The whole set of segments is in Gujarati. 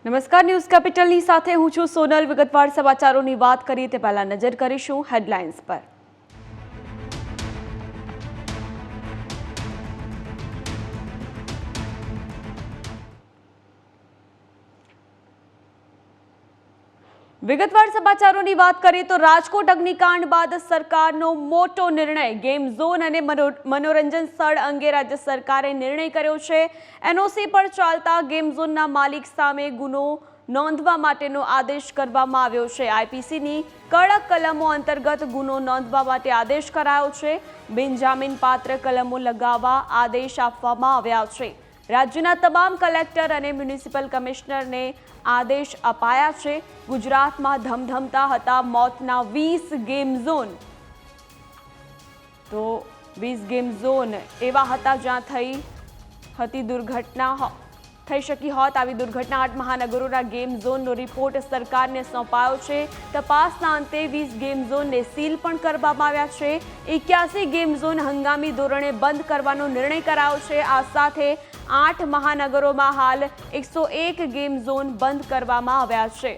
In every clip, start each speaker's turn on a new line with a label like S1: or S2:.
S1: નમસ્કાર, ન્યૂઝ કેપિટલની સાથે હું છું સોનલ। વિગતવાર સમાચારોની વાત કરીએ તે પહેલા નજર કરીશું હેડલાઇન્સ પર। વિગતવાર સમાચારોની વાત કરીએ તો રાજકોટ અગ્નિકાંડ બાદ સરકારનો મોટો નિર્ણય। ગેમ ઝોન અને મનોરંજન સ્થળ અંગે રાજ્ય સરકારે નિર્ણય કર્યો છે। એનઓસી પર ચાલતા ગેમ ઝોનના માલિક સામે ગુનો નોંધવા માટેનો આદેશ કરવામાં આવ્યો છે। આઈપીસીની કડક કલમો અંતર્ગત ગુનો નોંધવા માટે આદેશ કરાયો છે। બિનજામીનપાત્ર કલમો લગાવવા આદેશ આપવામાં આવ્યા છે। રાજ્યના તમામ કલેક્ટર અને મ્યુનિસિપલ કમિશનરને આદેશ અપાયા છે। ગુજરાતમાં ધમધમતા હતા મોતના 20 ગેમ ઝોન। તો 20 ગેમ ઝોન એવા હતા જ્યાં થઈ શકી હોત આવી દુર્ઘટના। 8 મહાનગરોના ગેમ ઝોનનો રિપોર્ટ સરકારને સોંપાયો છે। તપાસના અંતે 20 ગેમ ઝોનને સીલ પણ કરવામાં આવ્યા છે। 81 ગેમ ઝોન હંગામી ધોરણે બંધ કરવાનો નિર્ણય કરાયો છે। આ સાથે 8 મહાનગરોમાં હાલ 101 ગેમ ઝોન બંધ કરવામાં આવ્યા છે।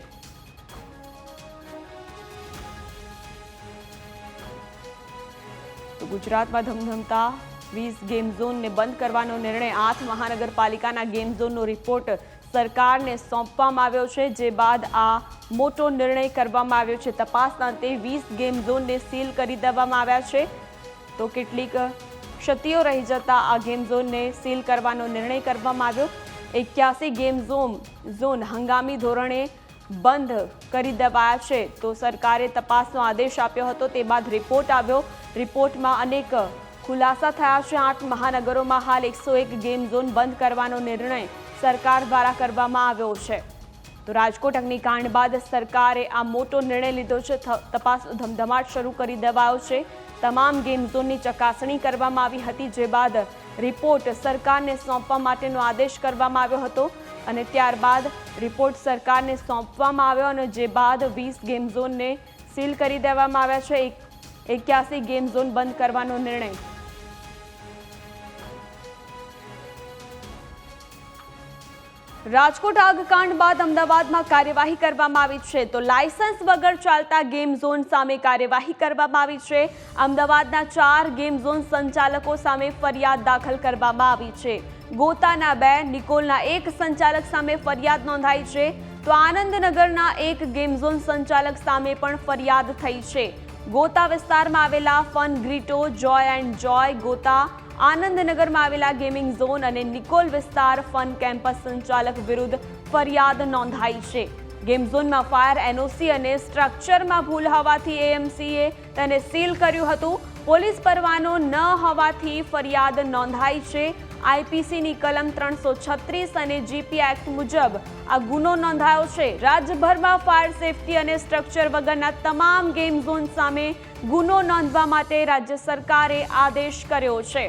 S1: તો ગુજરાતમાં ધમધમતા 20 ગેમ ઝોનને બંધ કરવાનો નિર્ણય। 8 મહાનગરપાલિકાના ગેમ ઝોનનો રિપોર્ટ સરકારને સોંપવામાં આવ્યો છે, જે બાદ આ મોટો નિર્ણય કરવામાં આવ્યો છે। તપાસના અંતે 20 ગેમ ઝોનને સીલ કરી દેવામાં આવ્યા છે। તો કેટલીક ક્ષતિઓ રહી જતા આ ગેમ ઝોનને સીલ કરવાનો નિર્ણય કરવામાં આવ્યો। 81 ગેમ ઝોન હંગામી ધોરણે બંધ કરી દેવાયા છે। તો સરકારે તપાસનો આદેશ આપ્યો હતો, તે બાદ રિપોર્ટ આવ્યો। રિપોર્ટમાં અનેક ખુલાસા થયા છે। 8 મહાનગરોમાં હાલ 101 ગેમ ઝોન બંધ કરવાનો નિર્ણય સરકાર દ્વારા કરવામાં આવ્યો છે। તો રાજકોટ અગ્નિકાંડ બાદ સરકારે આ મોટો નિર્ણય લીધો છે। તપાસનો ધમધમાટ શરૂ કરી દેવાયો છે। તમામ ગેમ ઝોનની ચકાસણી કરવામાં આવી હતી, જે બાદ રિપોર્ટ સરકારને સોંપવા માટેનો આદેશ કરવામાં આવ્યો હતો અને ત્યારબાદ રિપોર્ટ સરકારને સોંપવામાં આવ્યો અને જે બાદ 20 ગેમ ઝોનને સીલ કરી દેવામાં આવ્યા છે। 81 ગેમ ઝોન બંધ કરવાનો નિર્ણય। રાજકોટ આગકાંડ બાદ અમદાવાદમાં કાર્યવાહી કરવામાં આવી છે। તો લાયસન્સ વગર ચાલતા ગેમ ઝોન સામે કાર્યવાહી કરવામાં આવી છે। અમદાવાદના 4 ગેમ ઝોન સંચાલકો સામે ફરિયાદ દાખલ કરવામાં આવી છે। ગોતાના 2, નિકોલના 1 સંચાલક સામે ફરિયાદ નોંધાઈ છે। તો આનંદનગરના 1 ગેમ ઝોન સંચાલક સામે પણ ફરિયાદ થઈ છે। ગોતા વિસ્તારમાં આવેલા ફન ગ્રીટો, જોય એન્ડ જોય ગોતા, આનંદનગરમાં આવેલા ગેમિંગ ઝોન અને નિકોલ વિસ્તાર ફન કેમ્પસ સંચાલક વિરુદ્ધ ફરિયાદ નોંધાઈ છે। ગેમ ઝોનમાં ફાયર એનઓસી અને સ્ટ્રક્ચરમાં ભૂલ હોવાથી એએમસીએ તેને સીલ કર્યું હતું। પોલીસ પરવાનો ન હોવાથી ફરિયાદ નોંધાઈ છે। આઈપીસીની કલમ 336 અને જીપી એક્ટ મુજબ આ ગુનો નોંધાયો છે। રાજ્યભરમાં ફાયર સેફટી અને સ્ટ્રક્ચર વગરના તમામ ગેમ ઝોન સામે ગુનો નોંધવા માટે રાજ્ય સરકારે આદેશ કર્યો છે।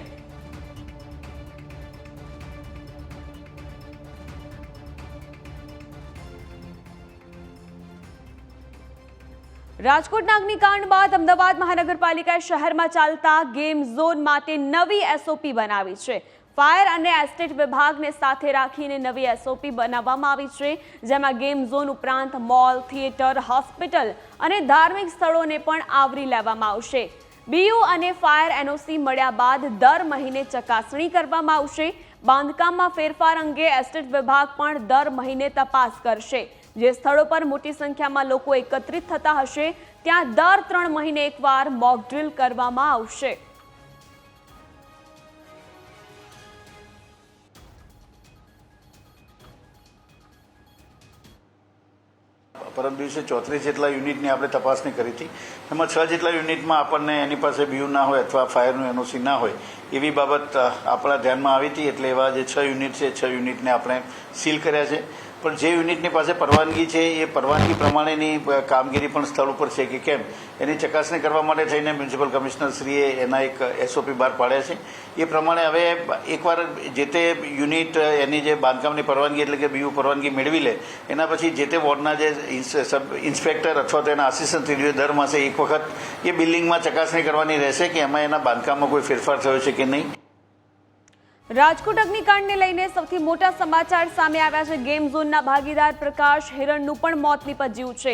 S1: રાજકોટના અગ્નિકાંડ બાદ અમદાવાદ મહાનગરપાલિકાએ શહેરમાં ચાલતા ગેમ ઝોન માટે નવી એસઓપી બનાવી છે। ફાયર અને એસ્ટેટ વિભાગને સાથે રાખીને નવી એસઓપી બનાવવામાં આવી છે, જેમાં ગેમ ઝોન ઉપરાંત મોલ, થિયેટર, હોસ્પિટલ અને ધાર્મિક સ્થળોને પણ આવરી લેવામાં આવશે। બીયુ અને ફાયર એનઓસી મળ્યા બાદ દર મહિને ચકાસણી કરવામાં આવશે। બાંધકામમાં ફેરફાર અંગે એસ્ટેટ વિભાગ પણ દર મહિને તપાસ કરશે। જે સ્થળો પર મોટી સંખ્યામાં લોકો એકત્રિત થતા હશે, ત્યાં દર 3 મહિને એકવાર મોક ડ્રીલ કરવામાં આવશે।
S2: પરમ દિવસે 34 જેટલા યુનિટની આપણે તપાસણી કરી હતી। એમાં 6 જેટલા યુનિટમાં આપણને એની પાસે બીયુ ના હોય અથવા ફાયરનું એનઓસી ના હોય એવી બાબત આપણા ધ્યાનમાં આવી હતી। એટલે એવા જે 6 યુનિટ છે, 6 યુનિટને આપણે સીલ કર્યા છે। પણ જે યુનિટની પાસે પરવાનગી છે એ પરવાનગી પ્રમાણેની કામગીરી પણ સ્થળ ઉપર છે કે કેમ એની ચકાસણી કરવા માટે થઈને મ્યુનિસિપલ કમિશનરશ્રીએ એના એક એસઓપી બહાર પાડ્યા છે। એ પ્રમાણે હવે એકવાર જે તે યુનિટ એની જે બાંધકામની પરવાનગી એટલે કે બીયુ પરવાનગી મેળવી લે, એના પછી જે તે વોર્ડના જે ઇન્સ્પેક્ટર અથવા તો એના આસિસ્ટન્ટ રિવ્યુ દર માસે એક વખત એ બિલ્ડિંગમાં ચકાસણી કરવાની રહેશે કે એમાં એના બાંધકામમાં કોઈ ફેરફાર થયો છે કે નહીં।
S1: રાજકોટ અગ્નિકાંડને લઈને સૌથી મોટા સમાચાર સામે આવ્યા છે। ગેમ ઝોનના ભાગીદાર પ્રકાશ હિરણનું પણ મોત નીપજ્યું છે।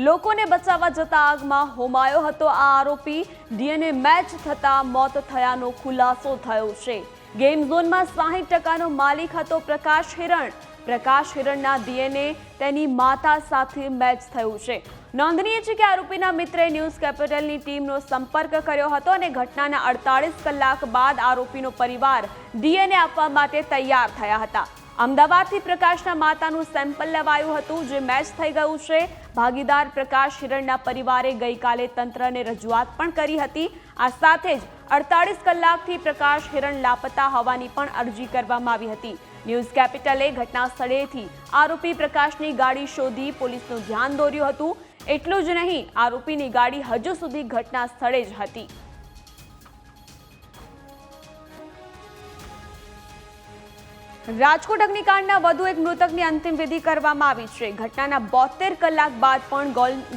S1: લોકોને બચાવવા જતા આગમાં હોમાયો હતો આ આરોપી। ડીએનએ મેચ થતા મોત થયાનો ખુલાસો થયો છે। ગેમ ઝોનમાં 60% માલિક હતો પ્રકાશ હિરણ। પ્રકાશ હિરણના ડીએનએ તેની માતા સાથે મેચ થયું છે। નોંધનીય છે કે આરોપીના મિત્રે ન્યૂઝ કેપિટલની ટીમનો સંપર્ક કર્યો હતો અને ઘટનાના 48 કલાક બાદ આરોપીનો પરિવાર ડીએનએ આપવા માટે તૈયાર થયા હતા। અમદાવાદથી પ્રકાશના માતાનું સેમ્પલ લેવાયું હતું જે મેચ થઈ ગયું છે। ભાગીદાર પ્રકાશ હિરણના પરિવારે ગઈકાલે તંત્રને રજૂઆત પણ કરી હતી। આ સાથે જ 48 કલાકથી પ્રકાશ હિરણ લાપતા હોવાની પણ અરજી કરવામાં આવી હતી। ન્યૂઝ કેપિટલે ઘટના સ્થળેથી આરોપી પ્રકાશની ગાડી શોધી પોલીસનું ધ્યાન દોર્યું હતું। એટલું જ નહીં, આરોપીની ગાડી હજુ સુધી ઘટના સ્થળે જ હતી। રાજકોટ અગ્નિકાંડના વધુ એક મૃતકની અંતિમ વિધિ કરવામાં આવી છે। ઘટનાના 72 કલાક બાદ પણ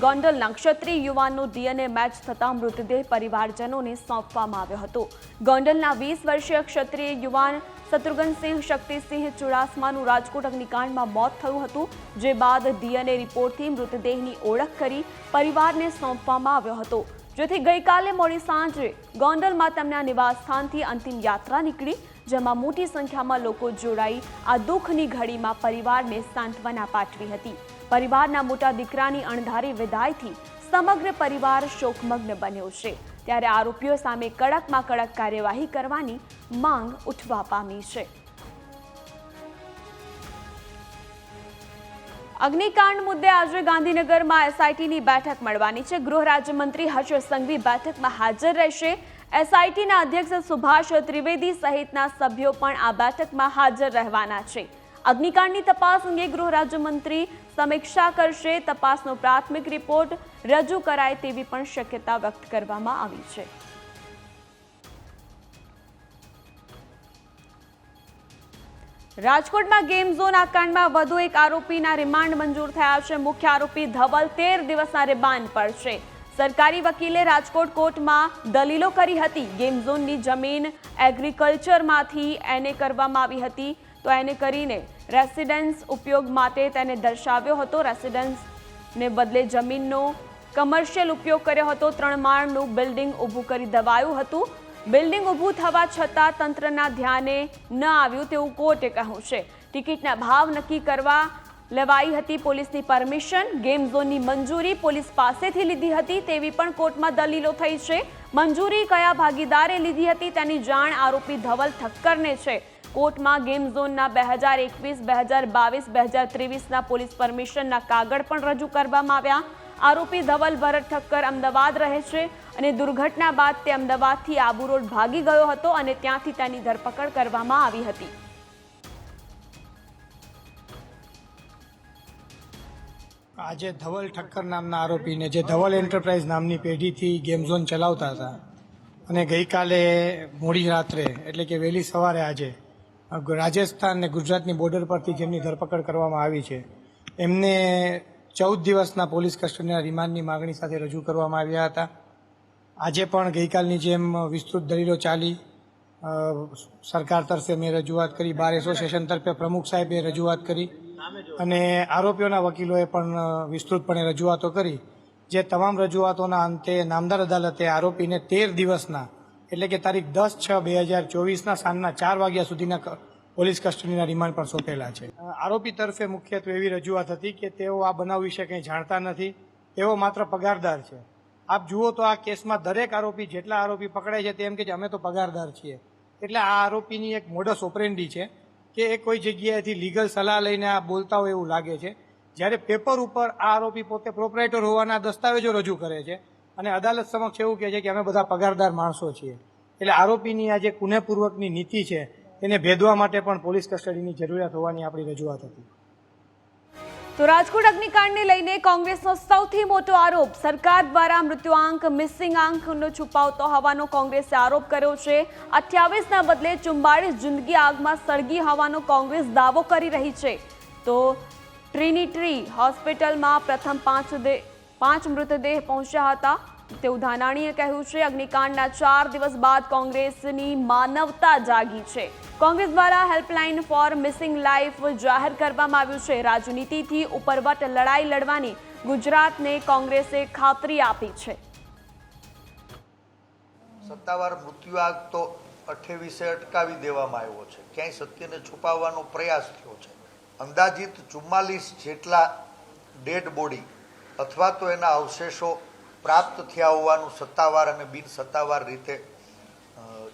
S1: ગોંડલના ક્ષત્રિય યુવાનનો ડીએનએ મેચ થતા મૃતદેહ પરિવારજનોને સોંપવામાં આવ્યો હતો। ગોંડલના 20 વર્ષીય ક્ષત્રિય યુવાન શત્રુઘ્નસિંહ શક્તિસિંહ ચુડાસમાનું રાજકોટ અગ્નિકાંડમાં મોત થયું હતું, જે બાદ ડીએનએ રિપોર્ટથી મૃતદેહની ઓળખ કરી પરિવારને સોંપવામાં આવ્યો હતો, જેથી ગઈકાલે મોડી સાંજે ગોંડલમાં તેમના નિવાસસ્થાનથી અંતિમ યાત્રા નીકળી, જેમાં મોટી સંખ્યામાં લોકો જોડાઈ આ દુઃખની ઘડીમાં પરિવારને સાંત્વના પાઠવી હતી। પરિવારના મોટા દીકરાની અણધારી વિદાયથી સમગ્ર પરિવાર શોકમગ્ન બન્યો છે, ત્યારે આરોપીઓ સામે કડકમાં કડક કાર્યવાહી કરવાની માંગ ઉઠવા પામી છે। અગ્નિકાંડ મુદ્દે આજે ગાંધીનગરમાં એસઆઈટીની બેઠક મળવાની છે। ગૃહ રાજ્યમંત્રી હર્ષ સંઘવી બેઠકમાં હાજર રહેશે। એસઆઈટીના અધ્યક્ષ સુભાષ ત્રિવેદી સહિતના સભ્યો પણ આ બેઠકમાં હાજર રહેવાના છે। અગ્નિકાંડની તપાસ અંગે ગૃહ રાજ્યમંત્રી સમીક્ષા કરશે। તપાસનો પ્રાથમિક રિપોર્ટ રજૂ કરાય તેવી પણ શક્યતા વ્યક્ત કરવામાં આવી છે। રાજકોટમાં ગેમ ઝોન કાંડમાં વધુ એક આરોપીના રિમાન્ડ મંજૂર થયા છે। મુખ્ય આરોપી ધવલ 13 દિવસના રિમાન્ડ પર છે। સરકારી વકીલે રાજકોટ કોર્ટમાં દલીલો કરી હતી। ગેમ ઝોનની જમીન એગ્રીકલ્ચરમાંથી એને કરવામાં આવી હતી, તો એને કરીને રેસિડેન્સ ઉપયોગ માટે તેને દર્શાવ્યો હતો। રેસિડેન્સને બદલે જમીનનો કમર્શિયલ ઉપયોગ કર્યો હતો। 3 માળનું બિલ્ડિંગ ઊભું કરી દેવાયું હતું। બિલ્ડિંગ ઊભું થવા છતાં તંત્રના ધ્યાને ન આવ્યું તેવું કોર્ટે કહ્યું છે। ટિકિટના ભાવ નક્કી કરવા લેવાઈ હતી પોલીસની પરમિશન। ગેમ ઝોનની મંજૂરી પોલીસ પાસેથી લીધી હતી તેવી પણ કોર્ટમાં દલીલો થઈ છે। મંજૂરી કયા ભાગીદારે લીધી હતી તેની જાણ આરોપી ધવલ ઠક્કરને છે। કોર્ટમાં ગેમ ઝોનના 2021, 2022, 2023ના પોલીસ પરમિશનના કાગળ પણ રજૂ કરવામાં આવ્યા। આરોપી ધવલ ભરત ઠક્કર અમદાવાદ રહે છે અને દુર્ઘટના બાદ તે અમદાવાદથી આબુ રોડ ભાગી ગયો હતો અને ત્યાંથી તેની ધરપકડ કરવામાં આવી હતી।
S3: આજે ધવલ ઠક્કર નામના આરોપીને, જે ધવલ એન્ટરપ્રાઇઝ નામની પેઢીથી ગેમ ઝોન ચલાવતા હતા અને ગઈકાલે મોડી રાત્રે એટલે કે વહેલી સવારે આજે રાજસ્થાન અને ગુજરાતની બોર્ડર પરથી જેમની ધરપકડ કરવામાં આવી છે, એમને 14 દિવસના પોલીસ કસ્ટડીના રિમાન્ડની માગણી સાથે રજૂ કરવામાં આવ્યા હતા। આજે પણ ગઈકાલની જેમ વિસ્તૃત દલીલો ચાલી। સરકાર તરફે મેં રજૂઆત કરી, બાર એસોસિએશન તરફે પ્રમુખ સાહેબે રજૂઆત કરી અને આરોપીઓના વકીલોએ પણ વિસ્તૃતપણે રજૂઆતો કરી। જે તમામ રજૂઆતોના અંતે નામદાર અદાલતે આરોપીને 13 દિવસના એટલે કે તારીખ 10/6/2024ના સાંજના 4 વાગ્યા સુધીના પોલીસ કસ્ટડીના રિમાન્ડ પણ સોંપેલા છે। આરોપી તરફે મુખ્યત્વે એવી રજૂઆત હતી કે તેઓ આ બનાવ વિશે કંઈ જાણતા નથી, તેઓ માત્ર પગારદાર છે। આપ જુઓ તો આ કેસમાં દરેક આરોપી, જેટલા આરોપી પકડાય છે તેમ કે અમે તો પગારદાર છીએ, એટલે આ આરોપીની એક મોડસ ઓપરેન્ડી છે કે એ કોઈ જગ્યાએથી લીગલ સલાહ લઈને આ બોલતા હોય એવું લાગે છે, જ્યારે પેપર ઉપર આ આરોપી પોતે પ્રોપરાઇટર હોવાના દસ્તાવેજો રજૂ કરે છે અને અદાલત સમક્ષ એવું કહે છે કે અમે બધા પગારદાર માણસો છીએ। એટલે આરોપીની આ જે કુનેહપૂર્વકની નીતિ છે તેને ભેદવા માટે પણ પોલીસ કસ્ટડીની જરૂરિયાત હોવાની આપણી રજૂઆત હતી।
S1: તો રાજકોટ અગ્નિકાંડને લઈને કોંગ્રેસનો સૌથી મોટો આરોપ સરકાર દ્વારા મૃત્યુઆંક, મિસિંગ આંકનો છુપાવતો હોવાનો કોંગ્રેસે આરોપ કર્યો છે। 28ના બદલે 44 જિંદગી આગમાં સળગી હોવાનો કોંગ્રેસ દાવો કરી રહી છે। તો ટ્રિનિટી હોસ્પિટલમાં પ્રથમ 5 મૃતદેહ પહોંચ્યા હતા। તેવું ધાનાણીએ કહ્યું છે. અગ્નિકાંડના 4 દિવસ બાદ કોંગ્રેસની માનવતા જાગી છે. કોંગ્રેસ દ્વારા હેલ્પલાઇન ફોર મિસિંગ લાઈફ જાહેર કરવામાં આવ્યું છે. રાજનીતિથી ઉપરવટ લડાઈ લડવાની ગુજરાતને કોંગ્રેસે ખાતરી આપી છે.
S4: સત્તાવાર મૃત્યુઆંક તો 28 અટકાવી દેવામાં આવ્યો છે. ક્યાંય સત્યને છુપાવવાનો પ્રયાસ થયો છે. અંદાજિત 44 જેટલા ડેડ બોડી અથવા તો એના અવશેષો પ્રાપ્ત થયા હોવાનું સત્તાવાર અને બિન સત્તાવાર રીતે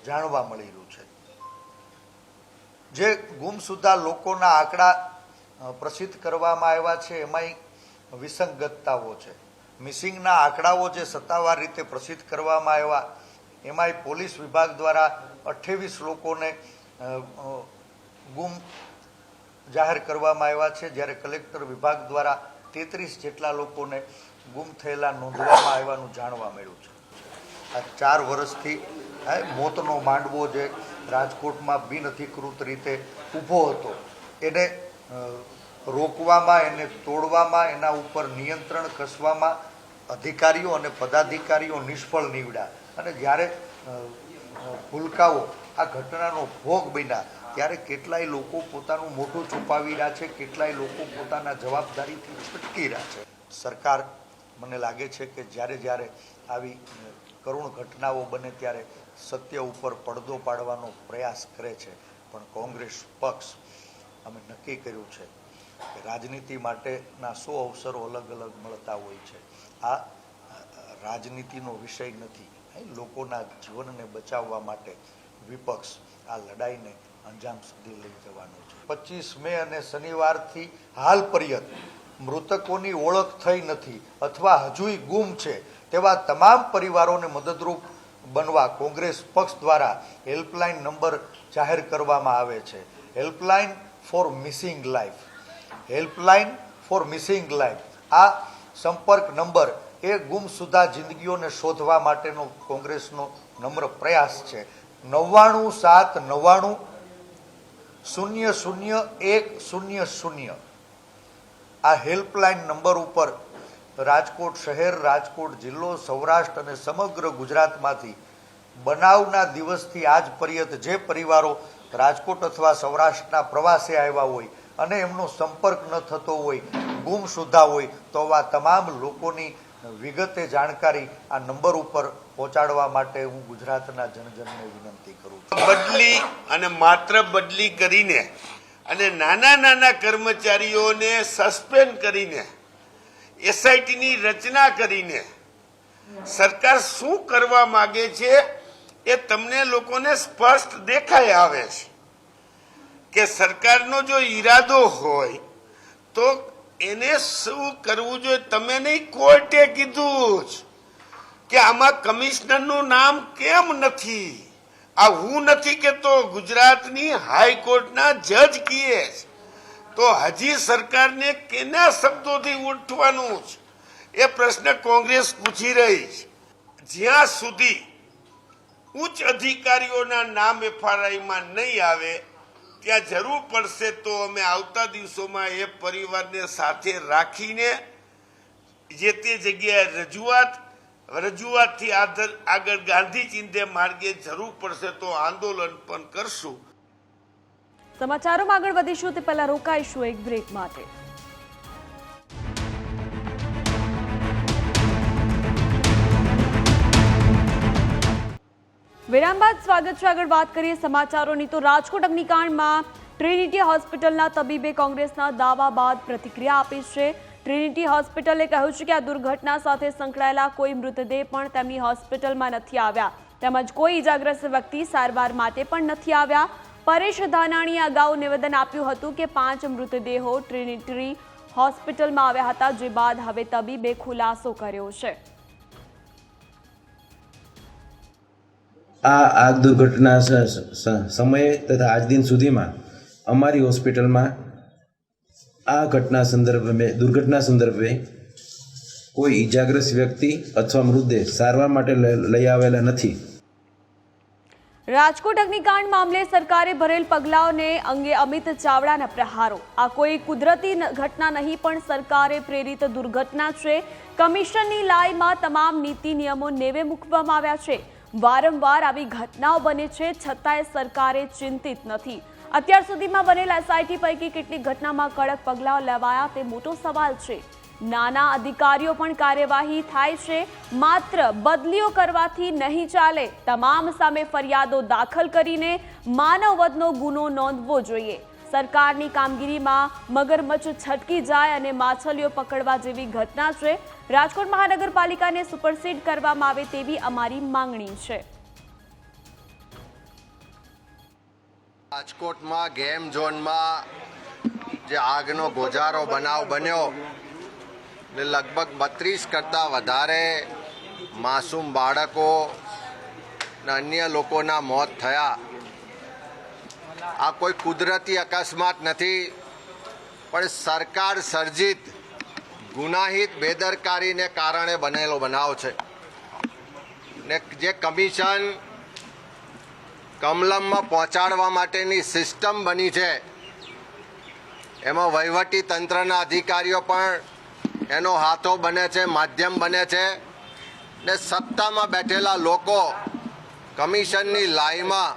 S4: જાણવા મળી રહ્યું છે. જે ગુમસુદા લોકોના આંકડા પ્રસિદ્ધ કરવામાં આવ્યા છે એમાંય વિસંગતતાઓ છે. મિસિંગના આંકડાઓ જે સત્તાવાર રીતે પ્રસિદ્ધ કરવામાં આવ્યા એમાંય પોલીસ વિભાગ દ્વારા 28 લોકોને ગુમ જાહેર કરવામાં આવ્યા છે, જ્યારે કલેક્ટર વિભાગ દ્વારા 33 જેટલા લોકોને ગુમ થયેલા નોંધવામાં આવ્યાનું જાણવા મળ્યું છે. આ 4 વર્ષથી મોતનો માંડવો જે રાજકોટમાં બિનઅધિકૃત રીતે ઊભો હતો એને રોકવામાં, એને તોડવામાં, એના ઉપર નિયંત્રણ કસવામાં અધિકારીઓ અને પદાધિકારીઓ નિષ્ફળ નીવડ્યા. અને જ્યારે ભૂલકાઓ આ ઘટનાનો ભોગ બન્યા ત્યારે કેટલાય લોકો પોતાનું મોઢું છુપાવી રહ્યા છે, કેટલાય લોકો પોતાના જવાબદારીથી છટકી રહ્યા છે. સરકાર મને લાગે છે કે જ્યારે આવી કરુણ ઘટનાઓ બને ત્યારે સત્ય ઉપર પડદો પાડવાનો પ્રયાસ કરે છે. પણ કોંગ્રેસ પક્ષ અમે નક્કી કર્યું છે કે રાજનીતિ માટેના 100 અવસરો અલગ અલગ મળતા હોય છે. આ રાજનીતિનો વિષય નથી. લોકોના જીવનને બચાવવા માટે વિપક્ષ આ લડાઈને અંજામ સુધી લઈ જવાનો છે. 25 મે અને શનિવારથી હાલ પર્યંત મૃતકોની ઓળખ થઈ નથી અથવા હજુય ગુમ છે તેવા તમામ પરિવારોને મદદરૂપ બનવા કોંગ્રેસ પક્ષ દ્વારા હેલ્પલાઇન નંબર જાહેર કરવામાં આવે છે. Helpline for missing life. Helpline for missing life આ સંપર્ક નંબર એ ગુમસુદા જિંદગીઓને શોધવા માટેનો કોંગ્રેસનો નમ્ર પ્રયાસ છે. 99 799 00100 આ હેલ્પલાઇન નંબર ઉપર રાજકોટ શહેર, રાજકોટ જિલ્લો, સૌરાષ્ટ્ર અને સમગ્ર ગુજરાતમાંથી બનાવના દિવસથી આજ પર્યંત જે પરિવારો રાજકોટ અથવા સૌરાષ્ટ્રના પ્રવાસે આવ્યા હોય અને એમનો સંપર્ક ન થતો હોય, ગુમસુદા હોય, તો આ તમામ લોકોની વિગતે જાણકારી આ નંબર ઉપર પહોંચાડવા માટે હું ગુજરાતના જનજનને વિનંતી કરું છું.
S5: બદલી અને માત્ર બદલી કરીને અને નાના કર્મચારીઓને સસ્પેન્ડ કરીને એસઆઈટીની રચના કરીને સરકાર શું કરવા માંગે છે એ તમને લોકોને સ્પષ્ટ દેખાઈ આવે છે કે સરકારનો જો ઈરાદો હોય તો એને શું કરવું જોઈએ. તમે નહીં, કોર્ટે કીધું જ કે આમાં કમિશનરનું નામ કેમ નથી. આ હું નથી કહેતો, ગુજરાતની હાઈકોર્ટના જજ કહે છે. તો હજી સરકારને કેના શબ્દોથી ઉઠવાનું છે એ પ્રશ્ન કોંગ્રેસ પૂછી રહી છે. જ્યાં સુધી ઉચ્ચ અધિકારીઓના નામ એફઆરઆઈમાં નહીં આવે ત્યાં જરૂર પડશે તો અમે આવતા દિવસોમાં એ પરિવારને સાથે રાખીને જે તે જગ્યાએ રજૂઆતથી આગળ ગાંધી ચિંધ્ય માર્ગે જરૂર પડશે તો આંદોલન પણ કરશું.
S1: સમાચારોમાં આગળ વધીશું તે પહેલા રોકાઈશું એક બ્રેક માટે. વિરામ બાદ સ્વાગત છે. આગળ વાત કરીએ સમાચારોની તો રાજકોટ અગ્નિકાંડમાં ટ્રિનિટી હોસ્પિટલના તબીબે કોંગ્રેસના દાવા બાદ પ્રતિક્રિયા આપી છે. ટ્રિનિટી હોસ્પિટલે કહ્યું છે કે આ દુર્ઘટના સાથે સંકળાયેલા કોઈ મૃતદેહ પણ તેમની હોસ્પિટલમાં નથી આવ્યા, તેમજ કોઈ ઇજાગ્રસ્ત વ્યક્તિ સારવાર માટે પણ નથી આવ્યા. પરેશ ધાનાણીએ અગાઉ નિવેદન આપ્યું હતું કે 5 મૃતદેહો ટ્રિનિટી હોસ્પિટલમાં આવ્યા હતા, જે બાદ હવે તબીબે ખુલાસો કર્યો છે.
S6: આ દુર્ઘટના સમયે તથા આજ દિન સુધીમાં અમારી હોસ્પિટલમાં આ દુર્ઘટના સંદર્ભે કોઈ ઇજાગ્રસ્ત વ્યક્તિ અથવા મૃતદેહ સારવાર માટે લઈ આવેલા નથી.
S1: રાજકોટ અગ્નિકાંડ મામલે સરકારે ભરેલ પગલાઓને અંગે અમિત ચાવડાના પ્રહારો। આ કોઈ કુદરતી ઘટના નહીં પણ સરકારે પ્રેરિત દુર્ઘટના છે। કમિશનની લાઈમાં તમામ નીતિ નિયમો નેવે મૂકવામાં આવ્યા છે। વારંવાર આવી ઘટનાઓ બને છે છતાંય સરકારે ચિંતિત નથી। અત્યાર સુધીમાં બનેલ એસઆઈટી પૈકી કેટલી ઘટનામાં કડક પગલાઓ લેવાયા તે મોટો સવાલ છે। નાના અધિકારીઓ પણ કાર્યવાહી થાય છે। માત્ર બદલીઓ કરવાથી નહીં ચાલે, તમામ સામે ફરિયાદો દાખલ કરીને માનવવધનો ગુનો નોંધવો જોઈએ। સરકારની કામગીરીમાં મગરમચ્છ છટકી જાય અને માછલીઓ પકડવા જેવી ઘટના છે। રાજકોટ મહાનગરપાલિકાને સુપરસીડ કરવામાં આવે તેવી અમારી માંગણી છે।
S7: રાજકોટમાં ગેમ ઝોનમાં જે આગનો ગોજારો બનાવ બન્યો ને લગભગ 32 કરતાં વધારે માસૂમ બાળકો ને અન્ય લોકોના મોત થયા। આ કોઈ કુદરતી અકસ્માત નથી, પણ સરકાર સર્જિત ગુનાહિત બેદરકારીને કારણે બનેલો બનાવ છે। ને જે કમિશન કમલમમાં પહોંચાડવા માટેની સિસ્ટમ બની છે, એમાં વહીવટી તંત્રના અધિકારીઓ પણ એનો હાથો બને છે, માધ્યમ બને છે ને સત્તામાં બેઠેલા લોકો કમિશનની લાઈમાં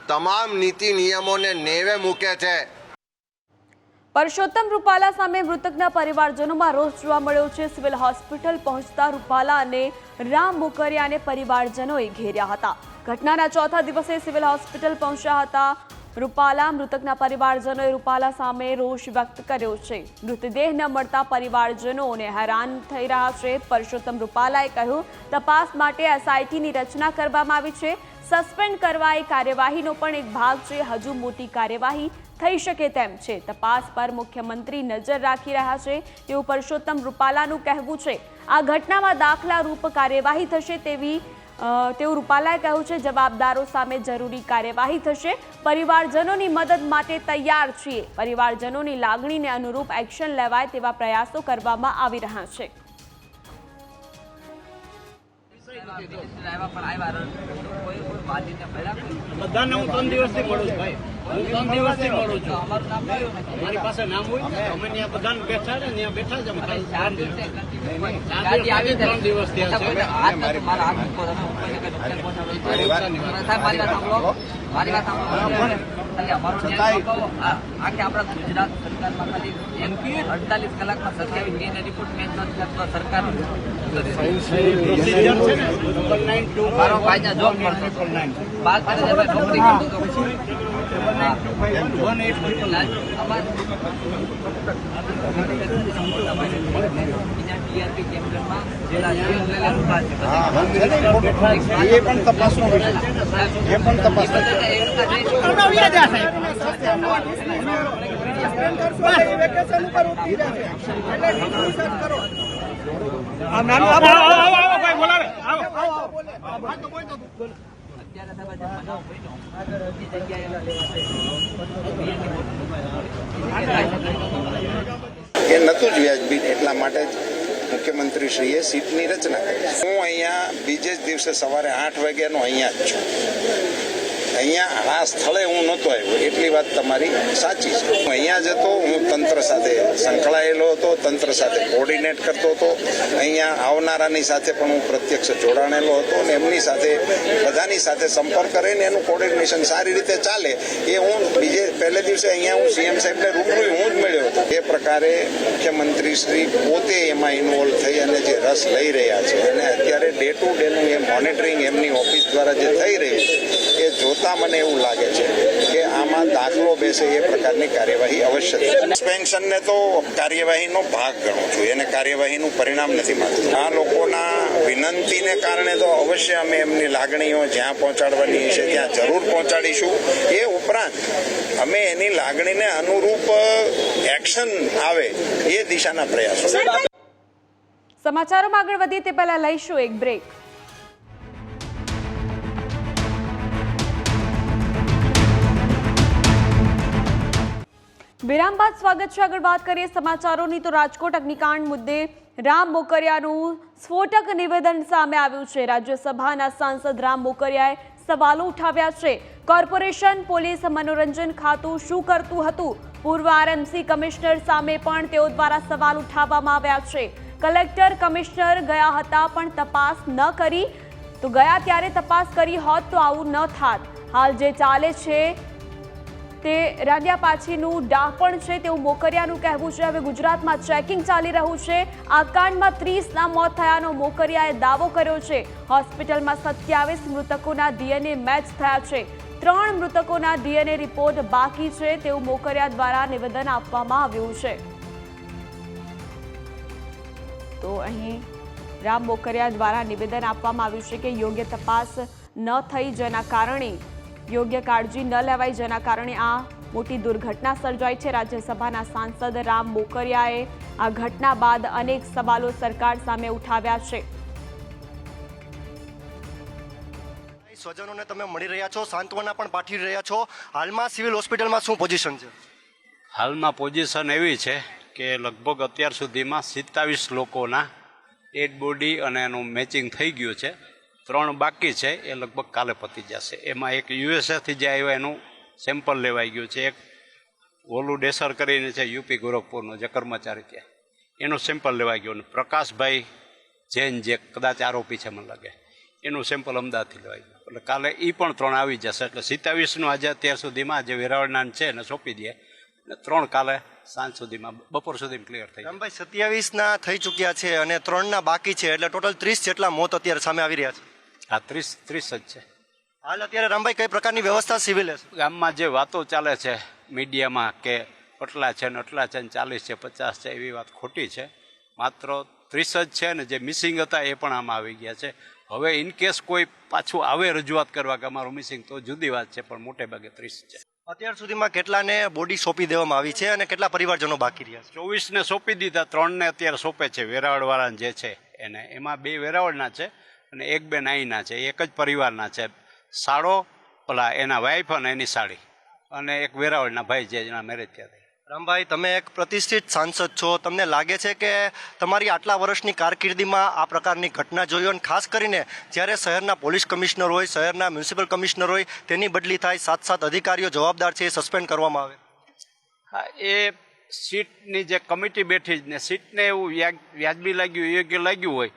S7: તમામ નીતિ નિયમોને નેવે મૂકે છે।
S1: પરસોત્તમ રૂપાલા સામે મૃતકના પરિવારજનોમાં રોષ જોવા મળ્યો છે। સિવિલ હોસ્પિટલ પહોંચતા રૂપાલા અને રામ મોકરિયાને પરિવારજનોએ ઘેર્યા હતા। ઘટનાના ચોથા દિવસે સિવિલ હોસ્પિટલ પહોંચ્યા હતા રૂપાલા। મૃતકના પરિવારજનોએ રૂપાલા સામે રોષ વ્યક્ત કર્યો છે। મૃતદેહ ન મળતા પરિવારજનોને હેરાન થઈ રહ્યા છે। પરસોત્તમ રૂપાલાએ કહ્યું, તપાસ માટે એસઆઈટીની રચના કરવામાં આવી છે। સસ્પેન્ડ કરવા એ કાર્યવાહીનો પણ એક ભાગ છે। હજુ મોટી કાર્યવાહી થઈ શકે તેમ છે। તપાસ પર મુખ્યમંત્રી નજર રાખી રહ્યા છે તેવું પરસોત્તમ રૂપાલાનું કહેવું છે। આ ઘટનામાં દાખલારૂપ કાર્યવાહી થશે તેવું રૂપાલાએ કહ્યું છે। જવાબદારો સામે જરૂરી કાર્યવાહી થશે। પરિવારજનોની મદદ માટે તૈયાર છીએ। પરિવારજનોની લાગણીને અનુરૂપ એક્શન લેવાય તેવા પ્રયાસો કરવામાં આવી રહ્યા છે।
S8: બધાને હું 3 દિવસથી મળું છું ભાઈ, હું 3 દિવસથી મળું છું। મારી પાસે નામ હોય અમે ત્યાં બધાને બેઠા ને ત્યાં બેઠા જ અમે 3 દિવસ થયા છે।
S9: મારી વાત સાંભળો, આખે આપણા ગુજરાત સરકારમાં ખાલી 48 કલાકમાં 27 રિપોર્ટ મેચ નથી કરતો સરકાર। મારો ભાઈ જોબ કરતો બાદ નોકરી કરતો
S8: એ પણ તપાસનો વિષય છે। એ પણ તપાસ
S10: એ નહોતું જ વ્યાજબી, એટલા માટે જ મુખ્યમંત્રીશ્રીએ સીટની રચના કરી। હું અહીંયા બીજે જ દિવસે સવારે 8 વાગ્યાનો અહીંયા જ છું। અહીંયા આ સ્થળે હું નહોતો આવ્યો, એટલી વાત તમારી સાચી છે। હું અહીંયા જ હતો, હું તંત્ર સાથે સંકળાયેલો હતો, તંત્ર સાથે કોર્ડિનેટ કરતો હતો। અહીંયા આવનારાની સાથે પણ હું પ્રત્યક્ષ જોડાણેલો હતો અને એમની સાથે બધાની સાથે સંપર્ક કરીને એનું કોર્ડિનેશન સારી રીતે ચાલે એ હું પહેલે દિવસે અહીંયા હું સીએમ સાહેબને રૂબરૂ હું જ મળ્યો હતો। એ પ્રકારે મુખ્યમંત્રીશ્રી પોતે એમાં ઇન્વોલ્વ થઈ અને જે રસ લઈ રહ્યા છે અને અત્યારે ડે ટુ ડેનું એ મોનિટરિંગ એમની ઓફિસ દ્વારા જે થઈ રહ્યું છે એ જોતા મને એવું લાગે છે કે આમાં દાખલો બેસે એ પ્રકારની કાર્યવાહી અવશ્ય થાય। સસ્પેન્શનને તો કાર્યવાહીનો ભાગ ગણું છું, એને કાર્યવાહીનું પરિણામ નથી માનતું। આ લોકોના વિનંતીને કારણે તો અવશ્ય અમે એમની લાગણીઓ જ્યાં પહોંચાડવાની છે ત્યાં જરૂર પહોંચાડીશું। એ ઉપરાંત અમે એની લાગણીને અનુરૂપ એક્શન આવે એ દિશાના પ્રયાસો।
S1: સમાચારોમાં આગળ વધીએ તે પહેલા લઈશું એક બ્રેક। વિરામ બાદ સ્વાગત છે। આગળ વાત કરીએ સમાચારોની તો રાજકોટ અગ્નિકાંડ મુદ્દે રામ મોકરિયાનું સ્ફોટક નિવેદન સામે આવ્યું છે। રાજ્યસભાના સાંસદ રામ મોકરિયાએ સવાલો ઉઠાવ્યા છે. કોર્પોરેશન પોલીસ મનોરંજન ખાતું શું કરતું હતું? પૂર્વ આરએમસી કમિશનર સામે પણ તેઓ દ્વારા સવાલ ઉઠાવવામાં આવ્યા છે. કલેક્ટર કમિશનર ગયા હતા પણ તપાસ ન કરી, તો ગયા ત્યારે તપાસ કરી હોત તો આવું ન થાત. હાલ જે ચાલે છે તે રાંડિયા પાછીનું ડાપણ છે તેવું મોકરિયાનું કહેવું છે. હવે ગુજરાતમાં ચેકિંગ ચાલી રહ્યું છે. આ કાંડમાં 30ના મોત થયાનો મોકરિયાએ દાવો કર્યો છે. હોસ્પિટલમાં 27 મૃતકોના ડીએનએ મેચ થયા છે. 3 મૃતકોના ડીએનએ રિપોર્ટ બાકી છે તેવું મોકરિયા દ્વારા નિવેદન આપવામાં આવ્યું છે. તો અહીં રામ મોકરિયા દ્વારા નિવેદન આપવામાં આવ્યું છે કે યોગ્ય તપાસ ન થઈ, જેના કારણે યોગ્ય કાળજી ન લેવાઈ, જેના કારણે આ મોટી દુર્ઘટના સર્જાઈ છે. રાજ્યસભાના સાંસદ રામ મોકરિયાએ આ ઘટના બાદ અનેક સવાલો સરકાર સામે ઉઠાવ્યા છે.
S11: સ્વજનોને તમે મળી રહ્યા છો, સાંત્વના પણ પાઠવી રહ્યા છો. હાલમાં સિવિલ હોસ્પિટલમાં શું પોઝિશન છે?
S8: હાલમાં પોઝિશન એવી છે કે લગભગ અત્યાર સુધીમાં 27 લોકોના ડેડ બોડી અને એનું મેચિંગ થઈ ગયું છે. 3 બાકી છે, એ લગભગ કાલે પતી જશે. એમાં એક યુએસએથી જે આવ્યો એનું સેમ્પલ લેવાઈ ગયું છે. એક ઓલું ડેસર કરીને છે યુપી ગોરખપુરનો જે કર્મચારી ત્યાં, એનું સેમ્પલ લેવાઈ ગયું. અને પ્રકાશભાઈ જૈન જે કદાચ આરોપી છે મને લાગે, એનું સેમ્પલ અમદાવાદથી લેવાઈ ગયું. એટલે કાલે એ પણ 3 આવી જશે. એટલે 27નું આજે અત્યાર સુધીમાં જે વેરાવળના છે એને સોંપી દે, અને 3 કાલે સાંજ સુધીમાં બપોર સુધીમાં ક્લિયર થઈ.
S11: રામભાઈ 27ના થઈ ચૂક્યા છે અને 3ના બાકી છે, એટલે ટોટલ 30 જેટલા મોત અત્યારે સામે આવી રહ્યા છે.
S8: આ 30 જ છે.
S11: હાલ અત્યારે રામભાઈ કઈ પ્રકારની વ્યવસ્થા સિવિલ છે?
S8: ગામમાં જે વાતો ચાલે છે મીડિયામાં કે આટલા છે ને આટલા છે ને 40 છે 50 છે, એવી વાત ખોટી છે. માત્ર 30 જ છે ને જે મિસિંગ હતા એ પણ આમાં આવી ગયા છે. હવે ઇનકેસ કોઈ પાછું આવે રજૂઆત કરવા કે અમારું મિસિંગ, તો જુદી વાત છે, પણ મોટે ભાગે 30 છે.
S11: અત્યાર સુધીમાં કેટલાને બોડી સોંપી દેવામાં આવી છે અને કેટલા પરિવારજનો બાકી રહ્યા છે?
S8: 24ને સોંપી દીધા, 3ને અત્યારે સોંપે છે. વેરાવળવાળા જે છે એને, એમાં 2 વેરાવળના છે અને 1 બેન અહીંના છે. એક જ પરિવારના છે. સાળો ઓલા એના વાઈફ અને એની સાડી, અને એક વેરાવળના ભાઈ જે એના મેરેજ થયા હતા.
S11: રામભાઈ, તમે એક પ્રતિષ્ઠિત સાંસદ છો, તમને લાગે છે કે તમારી આટલા વર્ષની કારકિર્દીમાં આ પ્રકારની ઘટના જોઈ, અને ખાસ કરીને જ્યારે શહેરના પોલીસ કમિશનર હોય, શહેરના મ્યુનિસિપલ કમિશનર હોય, તેની બદલી થાય, 7 અધિકારીઓ જવાબદાર છે એ સસ્પેન્ડ કરવામાં આવે?
S8: હા, એ સીટની જે કમિટી બેઠી ને સીટને એવું વ્યાજબી લાગ્યું, યોગ્ય લાગ્યું હોય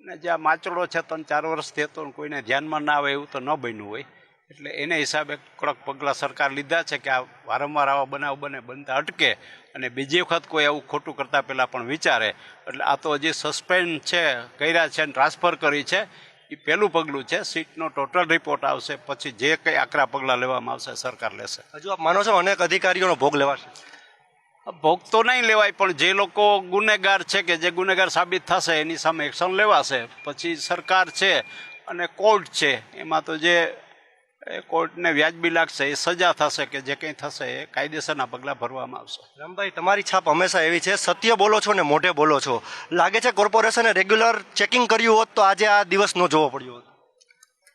S8: ને જે આ માચડો છે 3-4 વર્ષથી હતો ને કોઈને ધ્યાનમાં ના આવે એવું તો ન બન્યું હોય, એટલે એને હિસાબે કડક પગલાં સરકાર લીધા છે કે આ વારંવાર આવા બનાવ બનતા અટકે અને બીજી વખત કોઈ આવું ખોટું કરતાં પહેલાં પણ વિચારે. એટલે આ તો હજી સસ્પેન્ડ છે, કર્યા છે અને ટ્રાન્સફર કરી છે, એ પહેલું પગલું છે. સીટનો ટોટલ રિપોર્ટ આવશે, પછી જે કંઈ આકરા પગલાં લેવામાં આવશે સરકાર લેશે.
S11: હજુ આપ માનો છો અનેક અધિકારીઓનો ભોગ લેવાશે?
S8: ભોગ તો નહીં લેવાય, પણ જે લોકો ગુનેગાર છે કે જે ગુનેગાર સાબિત થશે એની સામે એક્શન લેવાશે. પછી સરકાર છે અને કોર્ટ છે, એમાં તો જે કોર્ટને વ્યાજબી લાગશે એ સજા થશે, કે જે કંઈ થશે એ કાયદેસરના પગલાં ભરવામાં આવશે.
S11: રામભાઈ, તમારી છાપ હંમેશા એવી છે, સત્ય બોલો છો ને મોઢે બોલો છો. લાગે છે કોર્પોરેશને રેગ્યુલર ચેકિંગ કર્યું હોત તો આજે આ દિવસ ન જોવો પડ્યો હોત.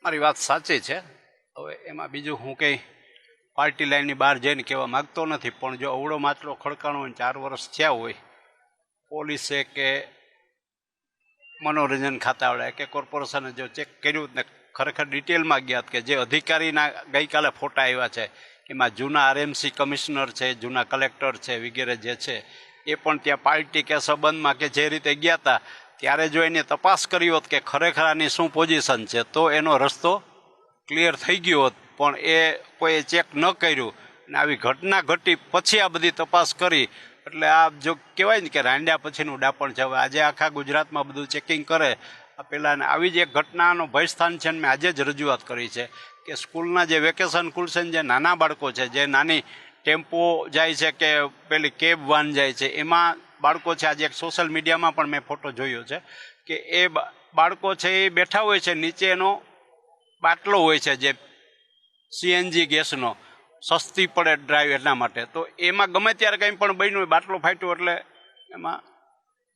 S8: મારી વાત સાચી છે. હવે એમાં બીજું હું કંઈ પાર્ટી લાઈનની બહાર જઈને કહેવા માગતો નથી, પણ જો અવળો માટલો ખડકાણો હોય 4 વર્ષ થયા હોય, પોલીસે કે મનોરંજન ખાતાવાળાએ કે કોર્પોરેશને જો ચેક કર્યું ને ખરેખર ડિટેલમાં ગયા કે જે અધિકારીના ગઈકાલે ફોટા આવ્યા છે એમાં જૂના આરએમસી કમિશનર છે, જૂના કલેક્ટર છે વગેરે જે છે એ પણ ત્યાં પાર્ટી કે સંબંધમાં કે જે રીતે ગયા હતા ત્યારે જો એની તપાસ કરી હોત કે ખરેખર આની શું પોઝિશન છે તો એનો રસ્તો ક્લિયર થઈ ગયો હોત. પણ એ કોઈએ ચેક ન કર્યું અને આવી ઘટના ઘટી પછી આ બધી તપાસ કરી, એટલે આ જો કહેવાય ને કે રાંડ્યા પછીનું ડાપણ છે. હવે આજે આખા ગુજરાતમાં બધું ચેકિંગ કરે, પહેલાં આવી જ એક ઘટનાનો ભયસ્થાન છે. મેં આજે જ રજૂઆત કરી છે કે સ્કૂલના જે વેકેશન ખુલશે ને જે નાના બાળકો છે, જે નાની ટેમ્પો જાય છે કે પેલી કેબ વાન જાય છે, એમાં બાળકો છે. આજે એક સોશિયલ મીડિયામાં પણ મેં ફોટો જોયો છે કે એ બાળકો છે એ બેઠા હોય છે, નીચે એનો બાટલો હોય છે જે સીએનજી ગેસનો, સસ્તી પડે ડ્રાઈવ એટલા માટે. તો એમાં ગમે ત્યારે કંઈ પણ બન્યું હોય, બાટલો ફાટ્યો એટલે એમાં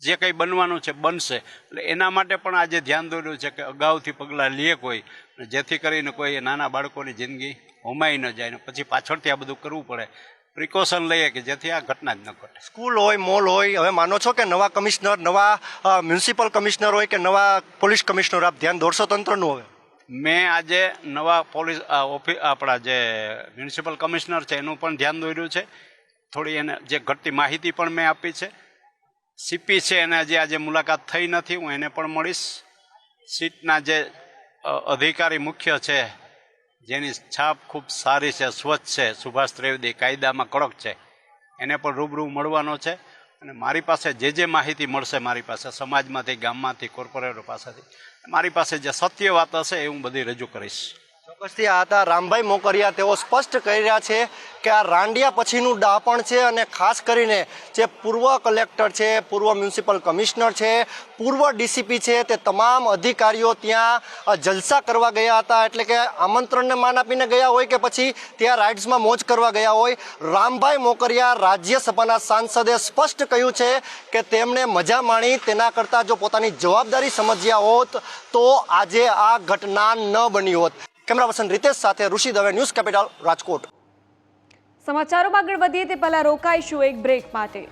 S8: જે કંઈ બનવાનું છે બનશે. એટલે એના માટે પણ આજે ધ્યાન દોર્યું છે કે અગાઉથી પગલાં લે કોઈ, જેથી કરીને કોઈ નાના બાળકોની જિંદગી હોમાઈ ન જાય ને પછી પાછળથી આ બધું કરવું પડે. પ્રિકોશન લઈએ કે જેથી આ ઘટના જ ન ઘટે.
S11: સ્કૂલ હોય, મોલ હોય, હવે માનો છો કે નવા કમિશનર, નવા મ્યુનિસિપલ કમિશનર હોય કે નવા પોલીસ કમિશનર, આપ ધ્યાન દોરશો તંત્રનું? હવે
S8: મેં આજે નવા પોલીસ આપણા જે મ્યુનિસિપલ કમિશનર છે એનું પણ ધ્યાન દોર્યું છે. થોડી એને જે ઘટતી માહિતી પણ મેં આપી છે. સીપી છે એને હજી આજે મુલાકાત થઈ નથી, હું એને પણ મળીશ. સીટના જે અધિકારી મુખ્ય છે જેની છાપ ખૂબ સારી છે, સ્વચ્છ છે, સુભાષ ત્રિવેદી, કાયદામાં કડક છે, એને પણ રૂબરૂ મળવાનો છે. અને મારી પાસે જે માહિતી મળશે, મારી પાસે સમાજમાંથી, ગામમાંથી, કોર્પોરેટરો પાસેથી, મારી પાસે જે સત્ય વાત હશે એ હું બધી રજૂ કરીશ.
S11: ચોક્કસથી આ હતા રામભાઈ મોકરિયા. તેઓ સ્પષ્ટ કરી રહ્યા છે કે આ રાંડિયા પછીનું ડાપણ છે અને ખાસ કરીને જે પૂર્વ કલેક્ટર છે, પૂર્વ મ્યુનિસિપલ કમિશનર છે, પૂર્વ ડીસીપી છે, તે તમામ અધિકારીઓ ત્યાં જલસા કરવા ગયા હતા. એટલે કે આમંત્રણને માન આપીને ગયા હોય કે પછી ત્યાં રાઇડ્સમાં મોજ કરવા ગયા હોય. રામભાઈ મોકરિયા રાજ્યસભાના સાંસદે સ્પષ્ટ કહ્યું છે કે તેમણે મજા માણી, તેના કરતાં જો પોતાની જવાબદારી સમજ્યા હોત તો આજે આ ઘટના ન બની હોત. કેમેરા પર્સન રીતેશ સાથે ઋષિ દવે, ન્યૂઝ કેપિટલ, રાજકોટ.
S1: સમાચારોમાં આગળ વધીએ તે પહેલા રોકાઈશું એક બ્રેક માટે.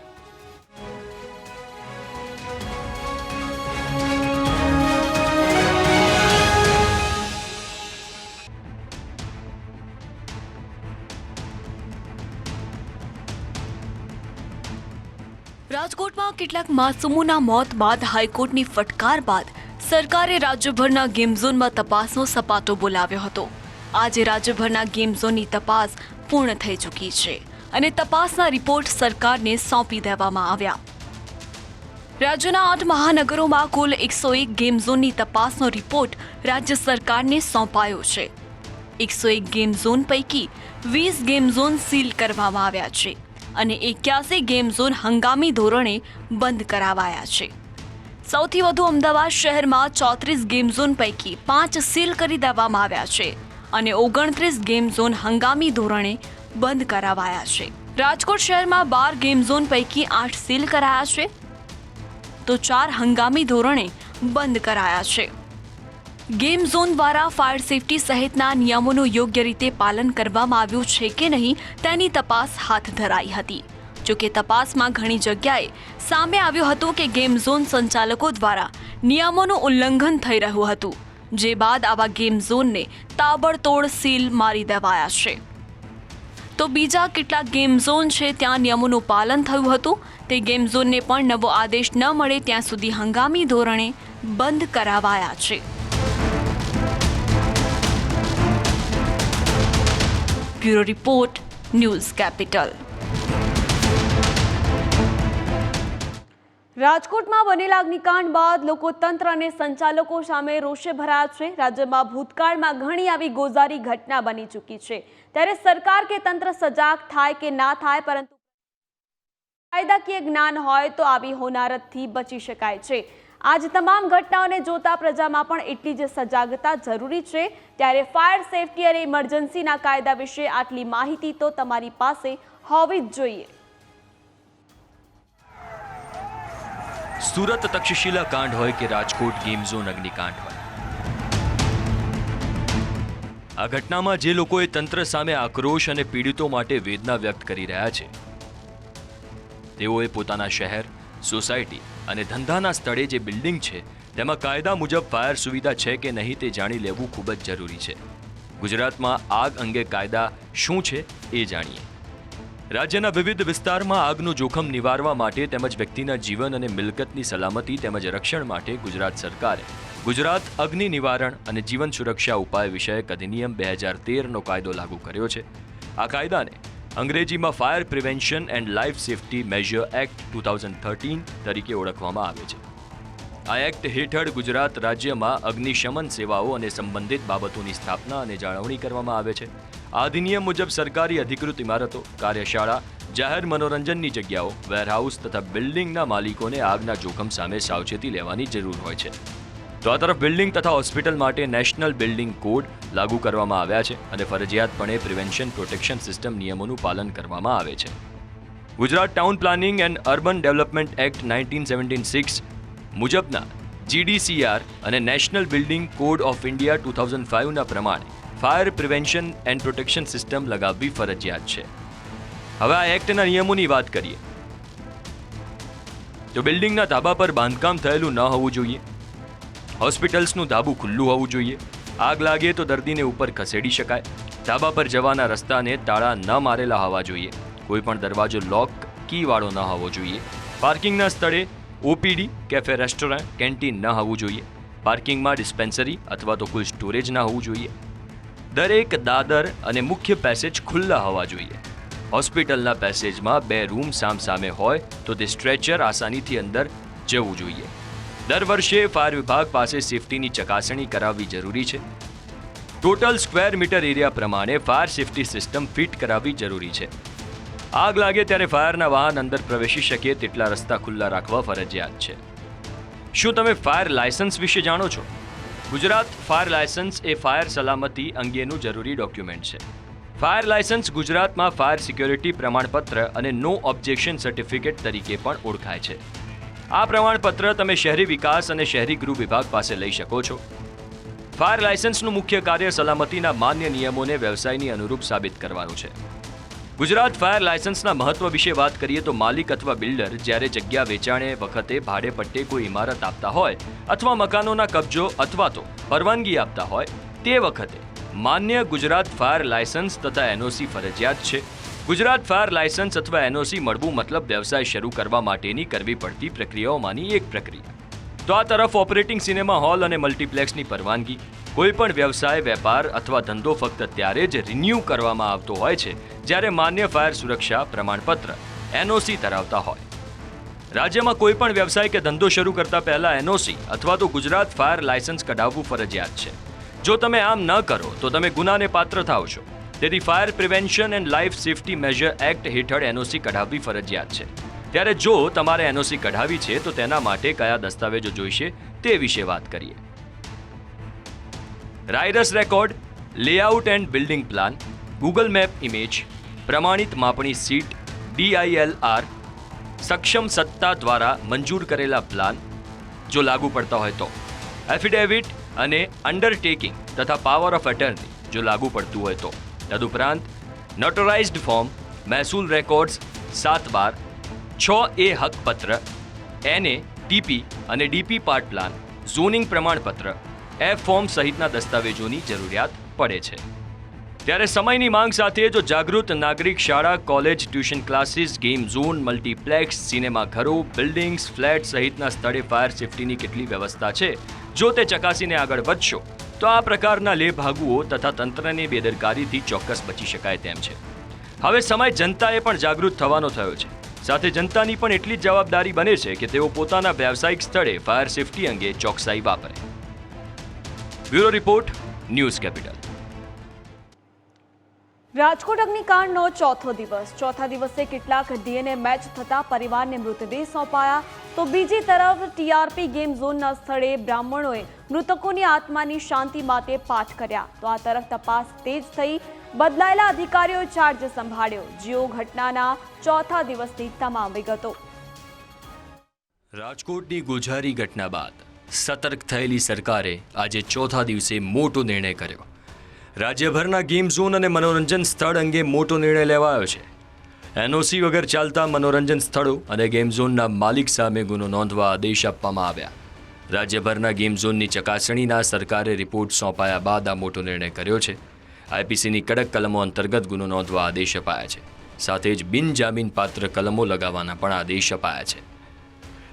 S12: રાજકોટમાં કેટલાક માસૂમોના મોત બાદ હાઈકોર્ટની ફટકાર બાદ સરકારે રાજ્યભરના ગેમ ઝોનમાં તપાસનો સપાટો બોલાવ્યો હતો. આજે રાજ્યભરના ગેમ ઝોનની તપાસ પૂર્ણ થઈ ચૂકી છે અને તપાસના રિપોર્ટ સરકારને સોંપી દેવામાં આવ્યા. રાજ્યના 8 મહાનગરોમાં કુલ 101 ગેમ ઝોનની તપાસનો રિપોર્ટ રાજ્ય સરકારને સોંપાયો છે. 101 ગેમ ઝોન પૈકી 20 ગેમ ઝોન સીલ કરવામાં આવ્યા છે અને 81 ગેમ ઝોન હંગામી ધોરણે બંધ કરાવાયા છે. સૌથી વધુ અમદાવાદ શહેરમાં 34 ગેમ ઝોન પૈકી 5 સીલ કરી દેવામાં આવ્યા છે અને 29 ગેમ ઝોન હંગામી ધોરણે બંધ કરાવાયા છે. રાજકોટ શહેરમાં 12 ગેમ ઝોન પૈકી 8 સીલ કરાયા છે તો 4 હંગામી ધોરણે બંધ કરાયા છે. ગેમ ઝોન દ્વારા ફાયર સેફટી સહિતના નિયમોનું યોગ્ય રીતે પાલન કરવામાં આવ્યું છે કે નહીં તેની તપાસ હાથ ધરાઈ હતી. જોકે તપાસમાં ઘણી જગ્યાએ સામે આવ્યું હતું કે ગેમ ઝોન સંચાલકો દ્વારા નિયમોનું ઉલ્લંઘન થઈ રહ્યું હતું, જે બાદ આવા ગેમ ઝોનને તાબડતોડ સીલ મારી દેવાયા છે. તો બીજા કેટલાક ગેમ ઝોન છે ત્યાં નિયમોનું પાલન થયું હતું, તે ગેમ ઝોનને પણ નવો આદેશ ન મળે ત્યાં સુધી હંગામી ધોરણે બંધ કરાવાયા છે. Bureau report, news capital.
S1: રાજકોટમાં બનેલા અગ્નિકાંડ બાદ લોકો તંત્ર અને સંચાલકો સામે રોષે ભરાયા છે. રાજ્યમાં ભૂતકાળમાં ઘણી આવી ગોઝારી ઘટના બની ચૂકી છે, ત્યારે સરકાર કે તંત્ર સજાગ થાય કે ના થાય, પરંતુ કાયદાકીય જ્ઞાન હોય તો આવી હોનારતથી બચી શકાય છે. આજ તમામ ઘટનાઓને જોતા પ્રજામાં પણ એટલી જ સજાગતા જરૂરી છે. ત્યારે ફાયર સેફટી અને ઇમરજન્સીના કાયદા વિશે આટલી માહિતી તો તમારી પાસે હોવી જ જોઈએ.
S13: સુરત તક્ષશિલા કાંડ હોય કે રાજકોટ ગેમ ઝોન અગ્નિકાંડ હોય, આ ઘટનામાં જે લોકોએ તંત્ર સામે આક્રોશ અને પીડિતો માટે વેદના વ્યક્ત કરી રહ્યા છે, તેઓએ પોતાના શહેર, સોસાયટી અને ધંધાના સ્થળે જે બિલ્ડિંગ છે તેમાં કાયદા મુજબ ફાયર સુવિધા છે કે નહીં તે જાણી લેવું ખૂબ જ જરૂરી છે. ગુજરાતમાં આગ અંગે કાયદા શું છે એ જાણીએ. રાજ્યના વિવિધ વિસ્તારમાં આગનું જોખમ નિવારવા માટે તેમજ વ્યક્તિના જીવન અને મિલકતની સલામતી તેમજ રક્ષણ માટે ગુજરાત સરકારે ગુજરાત અગ્નિ નિવારણ અને જીવન સુરક્ષા ઉપાય વિષયક અધિનિયમ 2013નો કાયદો લાગુ કર્યો છે. આ કાયદાને અંગ્રેજીમાં fire prevention and life safety major act 2013 તરીકે ઓળખવામાં આવે છે. આ એક્ટ હેઠળ ગુજરાત રાજ્યમાં અગ્નિશમન સેવાઓ અને સંબંધિત બાબતોની સ્થાપના અને જાળવણી કરવામાં આવે છે. આ અધિનિયમ મુજબ સરકારી અધિકૃત ઇમારતો, કાર્યશાળા, જાહેર મનોરંજનની જગ્યાઓ, વેરહાઉસ તથા બિલ્ડિંગના માલિકોને આગના જોખમ સામે સાવચેતી લેવાની જરૂર હોય છે. તો આ તરફ બિલ્ડિંગ તથા હોસ્પિટલ માટે નેશનલ બિલ્ડિંગ કોડ લાગુ કરવામાં આવ્યા છે અને ફરજિયાતપણે પ્રિવેન્શન પ્રોટેક્શન સિસ્ટમ નિયમોનું પાલન કરવામાં આવે છે. Gujarat town planning and urban development act 1976 મુજબના GDCR અને national building code of India 2005ના પ્રમાણે fire prevention and protection system લગાવવી ફરજિયાત છે. હવે આ એક્ટના નિયમોની વાત કરીએ તો બિલ્ડિંગના ધાબા પર બાંધકામ થયેલું ન હોવું જોઈએ, હોસ્પિટલ્સનું ધાબું ખુલ્લું હોવું જોઈએ, આગ લાગે તો દર્દીને ઉપર ખસેડી શકાય. ધાબા પર જવાના રસ્તાને તાળા ન મારેલા હોવા જોઈએ. કોઈ પણ દરવાજો લોક કીવાળો ન હોવો જોઈએ. પાર્કિંગના સ્થળે ઓપીડી, કેફે, રેસ્ટોરન્ટ, કેન્ટીન ન હોવું જોઈએ. પાર્કિંગમાં ડિસ્પેન્સરી અથવા તો કોઈ સ્ટોરેજ ન હોવું જોઈએ. દરેક દાદર અને મુખ્ય પેસેજ ખુલ્લા હોવા જોઈએ. હોસ્પિટલના પેસેજમાં 2 રૂમ સામસામે હોય તો તે સ્ટ્રેચર આસાનીથી અંદર જવું જોઈએ. દર વર્ષે ફાયર વિભાગ પાસે સેફટીની ચકાસણી કરાવવી જરૂરી છે. ટોટલ સ્ક્વેર મીટર એરિયા પ્રમાણે ફાયર સેફટી સિસ્ટમ ફિટ કરાવવી જરૂરી છે. આગ લાગે ત્યારે ફાયરના વાહન અંદર પ્રવેશી શકે તેટલા રસ્તા ખુલ્લા રાખવા ફરજિયાત છે. શું તમે ફાયર લાયસન્સ વિશે જાણો છો? ગુજરાત ફાયર લાયસન્સ એ ફાયર સલામતી અંગેનું જરૂરી ડોક્યુમેન્ટ છે. ફાયર લાયસન્સ ગુજરાતમાં ફાયર સિક્યોરિટી પ્રમાણપત્ર અને નો ઓબ્જેક્શન સર્ટિફિકેટ તરીકે પણ ઓળખાય છે. આ પ્રમાણપત્ર તમે શહેરી વિકાસ અને શહેરી ગૃહ વિભાગ પાસે લઈ શકો છો. ફાયર લાયસન્સનું મુખ્ય કાર્ય સલામતીના માન્ય નિયમોને વ્યવસાયની અનુરૂપ સાબિત કરવાનું છે. ગુજરાત ફાયર લાયસન્સના મહત્વ વિશે વાત કરીએ તો માલિક અથવા બિલ્ડર જ્યારે જગ્યા વેચાણે વખતે ભાડે પટ્ટે કોઈ ઇમારત આપતા હોય અથવા મકાનોના કબજો અથવા તો પરવાનગી આપતા હોય તે વખતે માન્ય ગુજરાત ફાયર લાયસન્સ તથા એનઓસી ફરજિયાત છે. ગુજરાત ફાયર લાયસન્સ અથવા એનઓસી મળવું મતલબ વ્યવસાય શરૂ કરવા માટેની કરવી પડતી પ્રક્રિયાઓમાંની એક પ્રક્રિયા. તો આ તરફ ઓપરેટિંગ સિનેમા હોલ અને મલ્ટીપ્લેક્સની પરવાનગી, કોઈપણ વ્યવસાય, વેપાર અથવા ધંધો ફક્ત ત્યારે જ રિન્યૂ કરવામાં આવતો હોય છે જ્યારે માન્ય ફાયર સુરક્ષા પ્રમાણપત્ર એનઓસી ધરાવતા હોય. રાજ્યમાં કોઈપણ વ્યવસાય કે ધંધો શરૂ કરતા પહેલા એનઓસી અથવા તો ગુજરાત ફાયર લાયસન્સ કઢાવવું ફરજિયાત છે. જો તમે આમ ન કરો તો તમે ગુનાને પાત્ર થાઓ છો. તેથી fire prevention and life safety major act હેઠળ એનઓસી કઢાવવી ફરજિયાત છે. ત્યારે જો તમારે એનઓસી કઢાવી છે તો તેના માટે કયા દસ્તાવેજો જોઈશે તે વિશે વાત કરીએ. Riders record, layout and building plan, Google map image, પ્રમાણિત માપણી સીટ, DILR, સક્ષમ સત્તા દ્વારા મંજૂર કરેલા પ્લાન જો લાગુ પડતા હોય તો, એફિડેવિટ અને અંડરટેકિંગ તથા પાવર ઓફ એટર્ની જો લાગુ પડતું હોય તો, તદુપરાંત નોટરાઇઝ્ડ ફોર્મ, મહેસૂલ રેકોર્ડ્સ 7/12, 6A હકપત્ર, NA, TP અને DP પાર્ટ પ્લાન, ઝોનિંગ પ્રમાણપત્ર, F ફોર્મ સહિતના દસ્તાવેજોની જરૂરિયાત પડે છે. ત્યારે સમયની માંગ સાથે જો જાગૃત નાગરિક શાળા, college, tuition classes, game zone, multiplex, cinema ઘરો, બિલ્ડિંગ્સ, ફ્લેટ સહિતના સ્થળે ફાયર સેફટીની કેટલી વ્યવસ્થા છે જો તે ચકાસીને આગળ વધશો તો આ પ્રકારના લેભાગુઓ તથા તંત્રની બેદરકારીથી ચોક્કસ બચી શકાય તેમ છે. હવે સમય જનતાએ પણ જાગૃત થવાનો થયો છે. સાથે જનતાની પણ એટલી જ જવાબદારી બને છે કે તેઓ પોતાના વ્યાવસાયિક સ્થળે ફાયર સેફટી અંગે ચોકસાઈ વાપરે. Bureau report, news capital.
S1: Rajkot અગ્નિકાંડનો ચોથો દિવસ. ચોથા દિવસે કેટલાક DNA મેચ થતા પરિવારને મૃતદેહ સોંપાયા તો બીજી તરફ TRP ગેમ ઝોનના સ્થળે બ્રાહ્મણોએ મૃતકોની આત્માની શાંતિ માટે પાઠ કર્યા. તો આ તરફ તપાસ તેજ થઈ. બદલાયેલા અધિકારીઓએ ચાર્જ સંભાળ્યો. જીઓ ઘટનાના ચોથા દિવસની તમામ વિગતો.
S13: રાજકોટની ગોઝારી ઘટના બાદ સતર્ક થયેલી સરકારે આજે ચોથા દિવસે મોટો નિર્ણય કર્યો. રાજ્યભરના ગેમ ઝોન અને મનોરંજન સ્થળ અંગે મોટો નિર્ણય લેવાયો છે. એનઓસી વગર ચાલતા મનોરંજન સ્થળો અને ગેમ ઝોનના માલિક સામે ગુનો નોંધવા આદેશ આપવામાં આવ્યા. રાજ્યભરના ગેમ ઝોનની ચકાસણીના સરકારે રિપોર્ટ સોંપાયા બાદ આ મોટો નિર્ણય કર્યો છે. IPCની કડક કલમો અંતર્ગત ગુનો નોંધવા આદેશ અપાયા છે. સાથે જ બિનજામીનપાત્ર કલમો લગાવવાના પણ આદેશ અપાયા છે.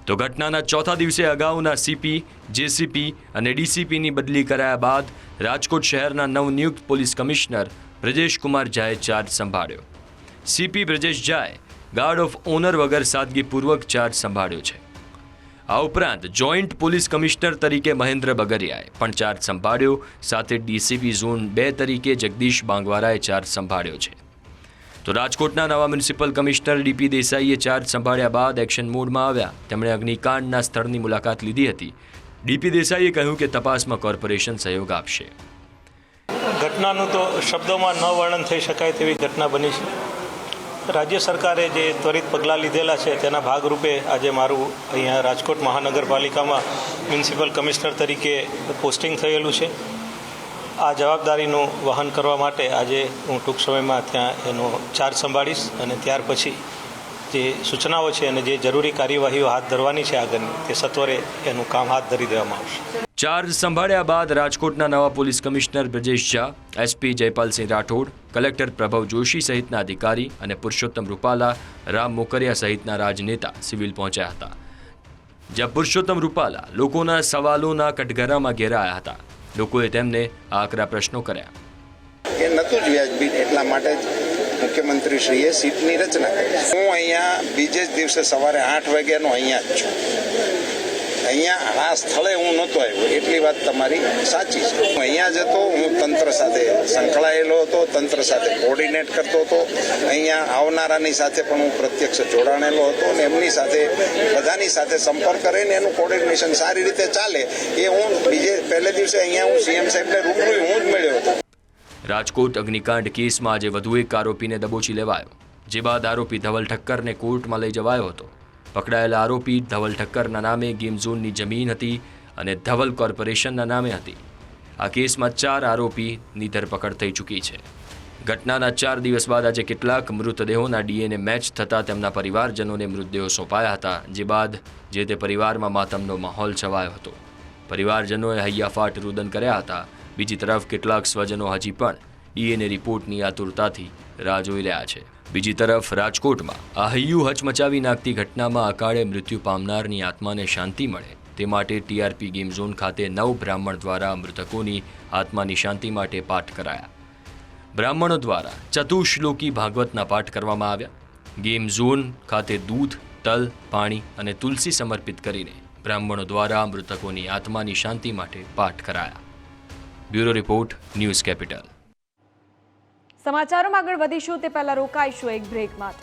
S13: તો ઘટનાના ચોથા દિવસે અગાઉના CP, JCP અને DCPની બદલી કરાયા બાદ રાજકોટ શહેરના નવનિયુક્ત પોલીસ કમિશનર બ્રજેશ કુમાર ઝાએ ચાર્જ સંભાળ્યો. CP બ્રજેશ ઝાએ ગાર્ડ ઓફ ઓનર વગર સાદગીપૂર્વક ચાર્જ સંભાળ્યો છે. આ ઉપરાંત જોઈન્ટ પોલીસ કમિશનર તરીકે મહેન્દ્ર બગરિયાએ પણ ચાર્જ સંભાળ્યો. સાથે DCP ઝોન 2 તરીકે જગદીશ બાંગવારાએ ચાર્જ સંભાળ્યો છે. તો રાજકોટના નવા મ્યુનિસિપલ કમિશનર DP દેસાઈએ ચાર્જ સંભાળ્યા બાદ એક્શન મોડમાં આવ્યા. તેમણે અગ્નિકાંડના સ્થળની મુલાકાત લીધી હતી. DP દેસાઈએ કહ્યું કે તપાસમાં કોર્પોરેશન સહયોગ આપશે.
S14: ઘટનાનું તો શબ્દોમાં ન વર્ણન થઈ શકાય તેવી ઘટના બની છે. રાજ્ય સરકારે જે ત્વરિત પગલાં લીધેલા છે તેના ભાગરૂપે આજે મારું અહીંયા રાજકોટ મહાનગરપાલિકામાં મ્યુનિસિપલ કમિશનર તરીકે પોસ્ટિંગ થયેલું છે. આ જવાબદારીનું વહન કરવા માટે આજે હું ટૂંક સમયમાં ત્યાં એનો ચાર્જ સંભાળીશ અને ત્યાર પછી જે સૂચનાઓ છે અને જે જરૂરી કાર્યવાહીઓ હાથ ધરવાની છે આગળની તે સત્વરે એનું કામ હાથ ધરી દેવામાં આવશે.
S13: ચાર્જ સંભાળ્યા બાદ રાજકોટના નવા police commissioner Brajesh Jha, SP Jaypalsinh Rathod, collector Prabhav Joshi સહિતના અધિકારી અને પુરુષોત્તમ રૂપાલા, રામ મોકરિયા સહિતના રાજનેતા સિવિલ પહોંચ્યા હતા, જ્યાં પુરુષોત્તમ રૂપાલા લોકોના સવાલોના કટઘરામાં ઘેરાયા હતા. લોકોએ તેમને આકરા પ્રશ્નો કર્યા.
S10: એ નહોતું જ વ્યાજબી, એટલા માટે જ મુખ્યમંત્રીશ્રીએ સીટની રચના કરી. હું અહીંયા બીજે જ દિવસે સવારે 8 વાગ્યાનો અહીંયા જ છું. અહીંયા આ સ્થળે હું નહોતો આવ્યો, એટલી વાત તમારી સાચી છે. હું અહીંયા જ હતો, હું તંત્ર સાથે સંકળાયેલો હતો, તંત્ર સાથે કોર્ડિનેટ કરતો હતો. અહીંયા આવનારાની સાથે પણ હું પ્રત્યક્ષ જોડાણેલો હતો અને એમની સાથે બધાની સાથે સંપર્ક કરીને એનું કોર્ડિનેશન સારી રીતે ચાલે એ હું પહેલે દિવસે અહીંયા હું સીએમ સાહેબને રૂબરૂ હું જ મળ્યો હતો.
S13: રાજકોટ અગ્નિકાંડ કેસમાં આજે વધુ એક આરોપીને દબોચી લેવાયો, જે બાદ આરોપી ધવલ ઠક્કરને કોર્ટમાં લઈ જવાયો હતો. પકડાયેલા આરોપી ધવલ ઠક્કરના નામે ગેમ ઝોનની જમીન હતી અને ધવલ કોર્પોરેશનના નામે હતી. આ કેસમાં 4 આરોપીની ધરપકડ થઈ ચૂકી છે. ઘટનાના 4 દિવસ બાદ આજે કેટલાક મૃતદેહોના ડીએનએ મેચ થતાં તેમના પરિવારજનોને મૃતદેહો સોંપાયા હતા, જે બાદ જે તે પરિવારમાં માતમનો માહોલ છવાયો હતો. પરિવારજનોએ હૈયાફાટ રુદન કર્યા હતા. બીજી તરફ કેટલાક સ્વજનો હજી પણ ડીએનએ રિપોર્ટની આતુરતાથી રાહ જોઈ રહ્યા છે. બીજી તરફ રાજકોટમાં આ હૈયું હચમચાવી નાખતી ઘટનામાં અકાળે મૃત્યુ પામનારની આત્માને શાંતિ મળે તે માટે ટીઆરપી ગેમ ઝોન ખાતે 9 બ્રાહ્મણ દ્વારા મૃતકોની આત્માની શાંતિ માટે પાઠ કરાયા. બ્રાહ્મણો દ્વારા ચતુશ્લોકી ભાગવતના પાઠ કરવામાં આવ્યા. ગેમ ઝોન ખાતે દૂધ, તલ, પાણી અને તુલસી સમર્પિત કરીને બ્રાહ્મણો દ્વારા મૃતકોની આત્માની શાંતિ માટે પાઠ કરાયા. Bureau report, news capital.
S1: સમાચારોમાં આગળ વધીશું તે પહેલા રોકાઈશું એક બ્રેક માટે.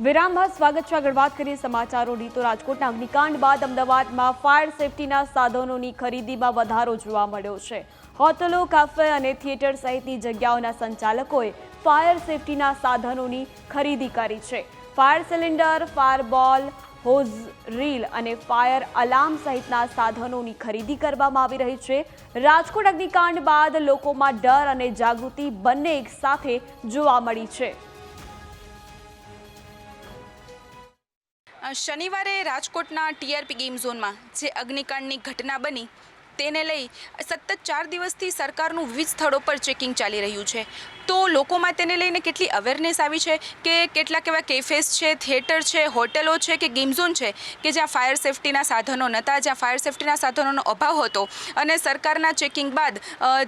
S1: વિરામ બાદ સ્વાગત છે. આગળ વાત કરીએ સમાચારોની તો રાજકોટના અગ્નિકાંડ બાદ અમદાવાદમાં ફાયર સેફટીના સાધનોની ખરીદીમાં વધારો જોવા મળ્યો છે. હોટલો, કાફે અને થિયેટર સહિતની જગ્યાઓના સંચાલકોએ ફાયર સેફટીના સાધનોની ખરીદી કરી છે. ફાયર સિલિન્ડર, ફાયર બોલ, હોઝ રીલ અને ફાયર અલાર્મ સહિતના સાધનોની ખરીદી કરવામાં આવી રહી છે. રાજકોટ અગ્નિકાંડ બાદ લોકોમાં ડર અને જાગૃતિ બંને એક સાથે જોવા મળી છે.
S15: શનિવારે રાજકોટના ટીઆરપી ગેમ ઝોનમાં જે અગ્નિકાંડની ઘટના બની તેને લઈ સતત 4 દિવસથી સરકારનું વિવિધ સ્થળો પર ચેકિંગ ચાલી રહ્યું છે. તો લોકોમાં તેને લઈને કેટલી અવેરનેસ આવી છે કે કેટલાક એવા કેફેસ છે, થિયેટર છે, હોટેલો છે કે ગેમ ઝોન છે કે જ્યાં ફાયર સેફટીના સાધનો નહોતા, જ્યાં ફાયર સેફટીના સાધનોનો અભાવ હતો અને સરકારના ચેકિંગ બાદ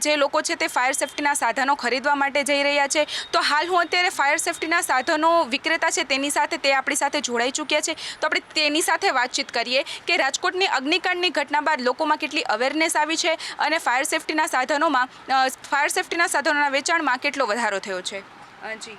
S15: જે લોકો છે તે ફાયર સેફટીના સાધનો ખરીદવા માટે જઈ રહ્યા છે. તો હાલ હું અત્યારે ફાયર સેફટીના સાધનો વિક્રેતા છે તેની સાથે તે આપણી સાથે જોડાઈ ચૂક્યા છે. તો આપણે તેની સાથે વાતચીત કરીએ કે રાજકોટની અગ્નિકાંડની ઘટના બાદ લોકોમાં કેટલી અવેરનેસ આવી છે અને ફાયર સેફટીના સાધનોના વેચાણમાં કેટલો વધારો થયો છે. જી,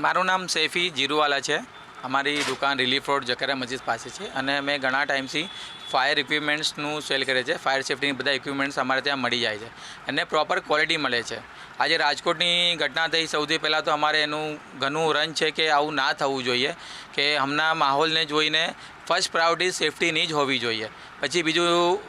S16: મારું નામ સૈફી જીરુવાલા છે. અમારી દુકાન રિલીફ રોડ જકરિયા મસ્જિદ પાસે છે અને અમે ઘણા ટાઈમથી ફાયર ઇક્વિપમેન્ટ્સનું સેલ કરે છે. ફાયર સેફ્ટીની બધા ઇક્વિપમેન્ટ્સ અમારે ત્યાં મળી જાય છે અને પ્રોપર ક્વોલિટી મળે છે. આજે રાજકોટની ઘટના થઈ, સૌથી પહેલાં તો અમારે એનું ઘણું રન છે કે આવું ના થવું જોઈએ, કે હમણાં માહોલને જોઈને ફર્સ્ટ પ્રાયોરિટી સેફ્ટીની જ હોવી જોઈએ, પછી બીજું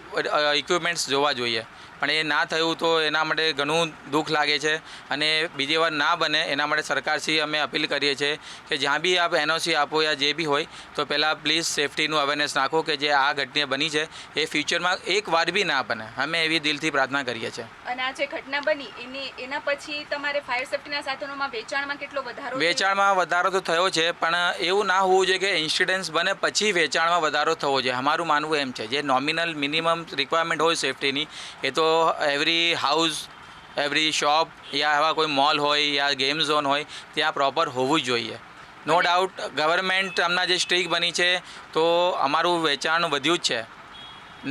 S16: ઇક્વિપમેન્ટ્સ જોવા જોઈએ. પણ એ ના થયું તો એના માટે ઘણું દુઃખ લાગે છે અને બીજી વાર ના બને એના માટે સરકારશ્રી અમે અપીલ કરીએ છીએ કે જ્યાં બી આપ એનઓસી આપો યા જે બી હોય તો પહેલાં પ્લીઝ સેફ્ટીનું અવેરનેસ નાખો કે જે આ ઘટના બની છે એ ફ્યુચરમાં એક વાર બી ના બને. અમે એવી દિલથી પ્રાર્થના કરીએ છીએ.
S15: અને આ જે ઘટના બની એના પછી તમારે ફાયર સેફ્ટીના સાધનોમાં વેચાણમાં કેટલો વધારો?
S16: વેચાણમાં વધારો તો થયો છે, પણ એવું ના હોવું જોઈએ કે ઇન્સિડન્ટ્સ બને પછી વેચાણમાં વધારો થવો જોઈએ. અમારું માનવું એમ છે જે નોમિનલ મિનિમમ રિક્વાયરમેન્ટ હોય સેફ્ટીની એ તો એવરી હાઉસ, એવરી શોપ યા એવા કોઈ મોલ હોય યા ગેમ ઝોન હોય ત્યાં પ્રોપર હોવું જ જોઈએ. નો ડાઉટ ગવર્મેન્ટ હમણાં જે સ્ટ્રિક્ટ બની છે તો અમારું વેચાણ વધ્યું જ છે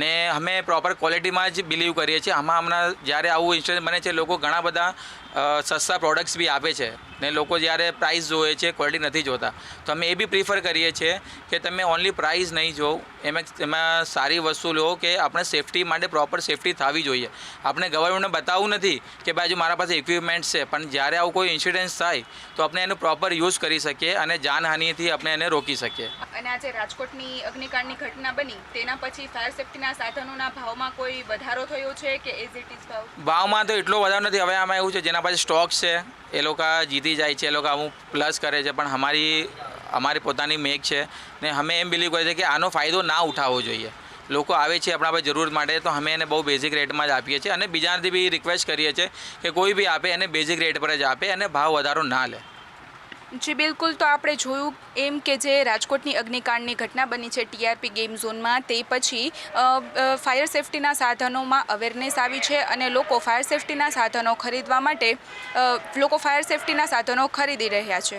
S16: ને અમે પ્રોપર ક્વોલિટીમાં જ બિલીવ કરીએ છીએ. હમણાં જ્યારે આવું ઇન્સિડન્ટ બને છે લોકો ઘણા બધા સસ્તા પ્રોડક્ટ્સ બી આપે છે ને લોકો જ્યારે પ્રાઇસ જોવે છે, ક્વોલિટી નથી જોતા. તો અમે એ બી પ્રિફર કરીએ છીએ કે તમે ઓનલી પ્રાઇસ નહીં જોવો, એમાં સારી વસ્તુ લો કે આપણે સેફ્ટી માટે પ્રોપર સેફ્ટી થવી જોઈએ. આપણે ગવર્મેન્ટને બતાવવું નથી કે ભાઈ મારા પાસે ઇક્વિપમેન્ટ્સ છે, પણ જ્યારે આવું કોઈ ઇન્સિડન્સ થાય તો આપણે એનું પ્રોપર યુઝ કરી શકીએ અને જાનહાનિથી આપણે એને રોકી શકીએ.
S15: અને આજે રાજકોટની અગ્નિકાંડની ઘટના બની તેના પછી ફાયર સેફ્ટીના સેફ્ટીના સાધનોના ભાવમાં કોઈ વધારો થયો છે કે એઝ ઇટ ઇઝ
S16: ભાવમાં તો એટલો વધારો નથી. હવે આમાં એવું છે જેના પાસે સ્ટોક છે એ લોકો જીતી જાય છે, એ લોકો અમુક પ્લસ કરે છે, પણ અમારી પોતાની મેક છે ને અમે એમ બિલીવ કરીએ છીએ કે આનો ફાયદો ના ઉઠાવવો જોઈએ. લોકો આવે છે આપણા પાસે જરૂરત માટે તો અમે એને બહુ બેઝિક રેટમાં જ આપીએ છીએ અને બીજાથી બી રિક્વેસ્ટ કરીએ છીએ કે કોઈ બી આપે એને બેઝિક રેટ પર જ આપે અને ભાવ વધારો ના લે.
S15: જી બિલકુલ. તો આપણે જોયું એમ કે જે રાજકોટની અગ્નિકાંડની ઘટના બની છે ટીઆરપી ગેમ ઝોનમાં, તે પછી ફાયર સેફ્ટીના સાધનોમાં અવેરનેસ આવી છે અને લોકો ફાયર સેફ્ટીના સાધનો ખરીદવા માટે ફાયર સેફ્ટીના સાધનો ખરીદી રહ્યા છે.